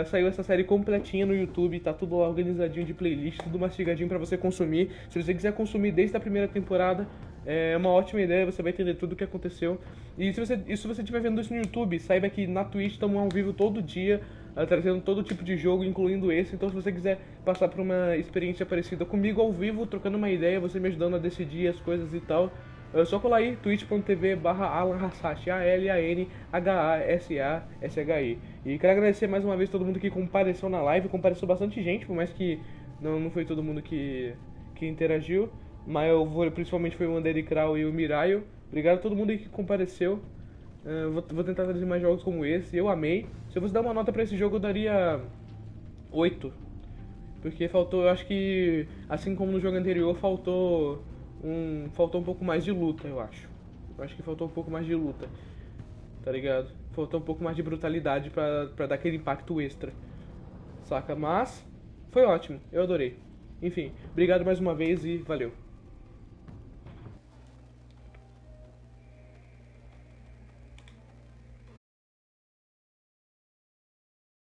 saiu essa série completinha no YouTube, tá tudo organizadinho de playlist, tudo mastigadinho pra você consumir. Se você quiser consumir desde a primeira temporada, é uma ótima ideia, você vai entender tudo o que aconteceu. E se você estiver vendo isso no YouTube, saiba que na Twitch estamos ao vivo todo dia, trazendo todo tipo de jogo, incluindo esse. Então se você quiser passar por uma experiência parecida comigo ao vivo, trocando uma ideia, você me ajudando a decidir as coisas e tal, só colar aí, twitch.tv/AlanHasashi, ALANHASASHI. E quero agradecer mais uma vez todo mundo que compareceu na live. Compareceu bastante gente, por mais que não foi todo mundo que interagiu. Mas principalmente foi o Under Krau e o Miraio. Obrigado a todo mundo aí que compareceu. Vou tentar trazer mais jogos como esse. Eu amei. Se eu fosse dar uma nota pra esse jogo, eu daria 8. Porque faltou, eu acho que, assim como no jogo anterior, faltou um pouco mais de luta, eu acho. Eu acho que faltou um pouco mais de luta, tá ligado? Faltou um pouco mais de brutalidade pra dar aquele impacto extra, saca? Mas foi ótimo, eu adorei. Enfim, obrigado mais uma vez e valeu.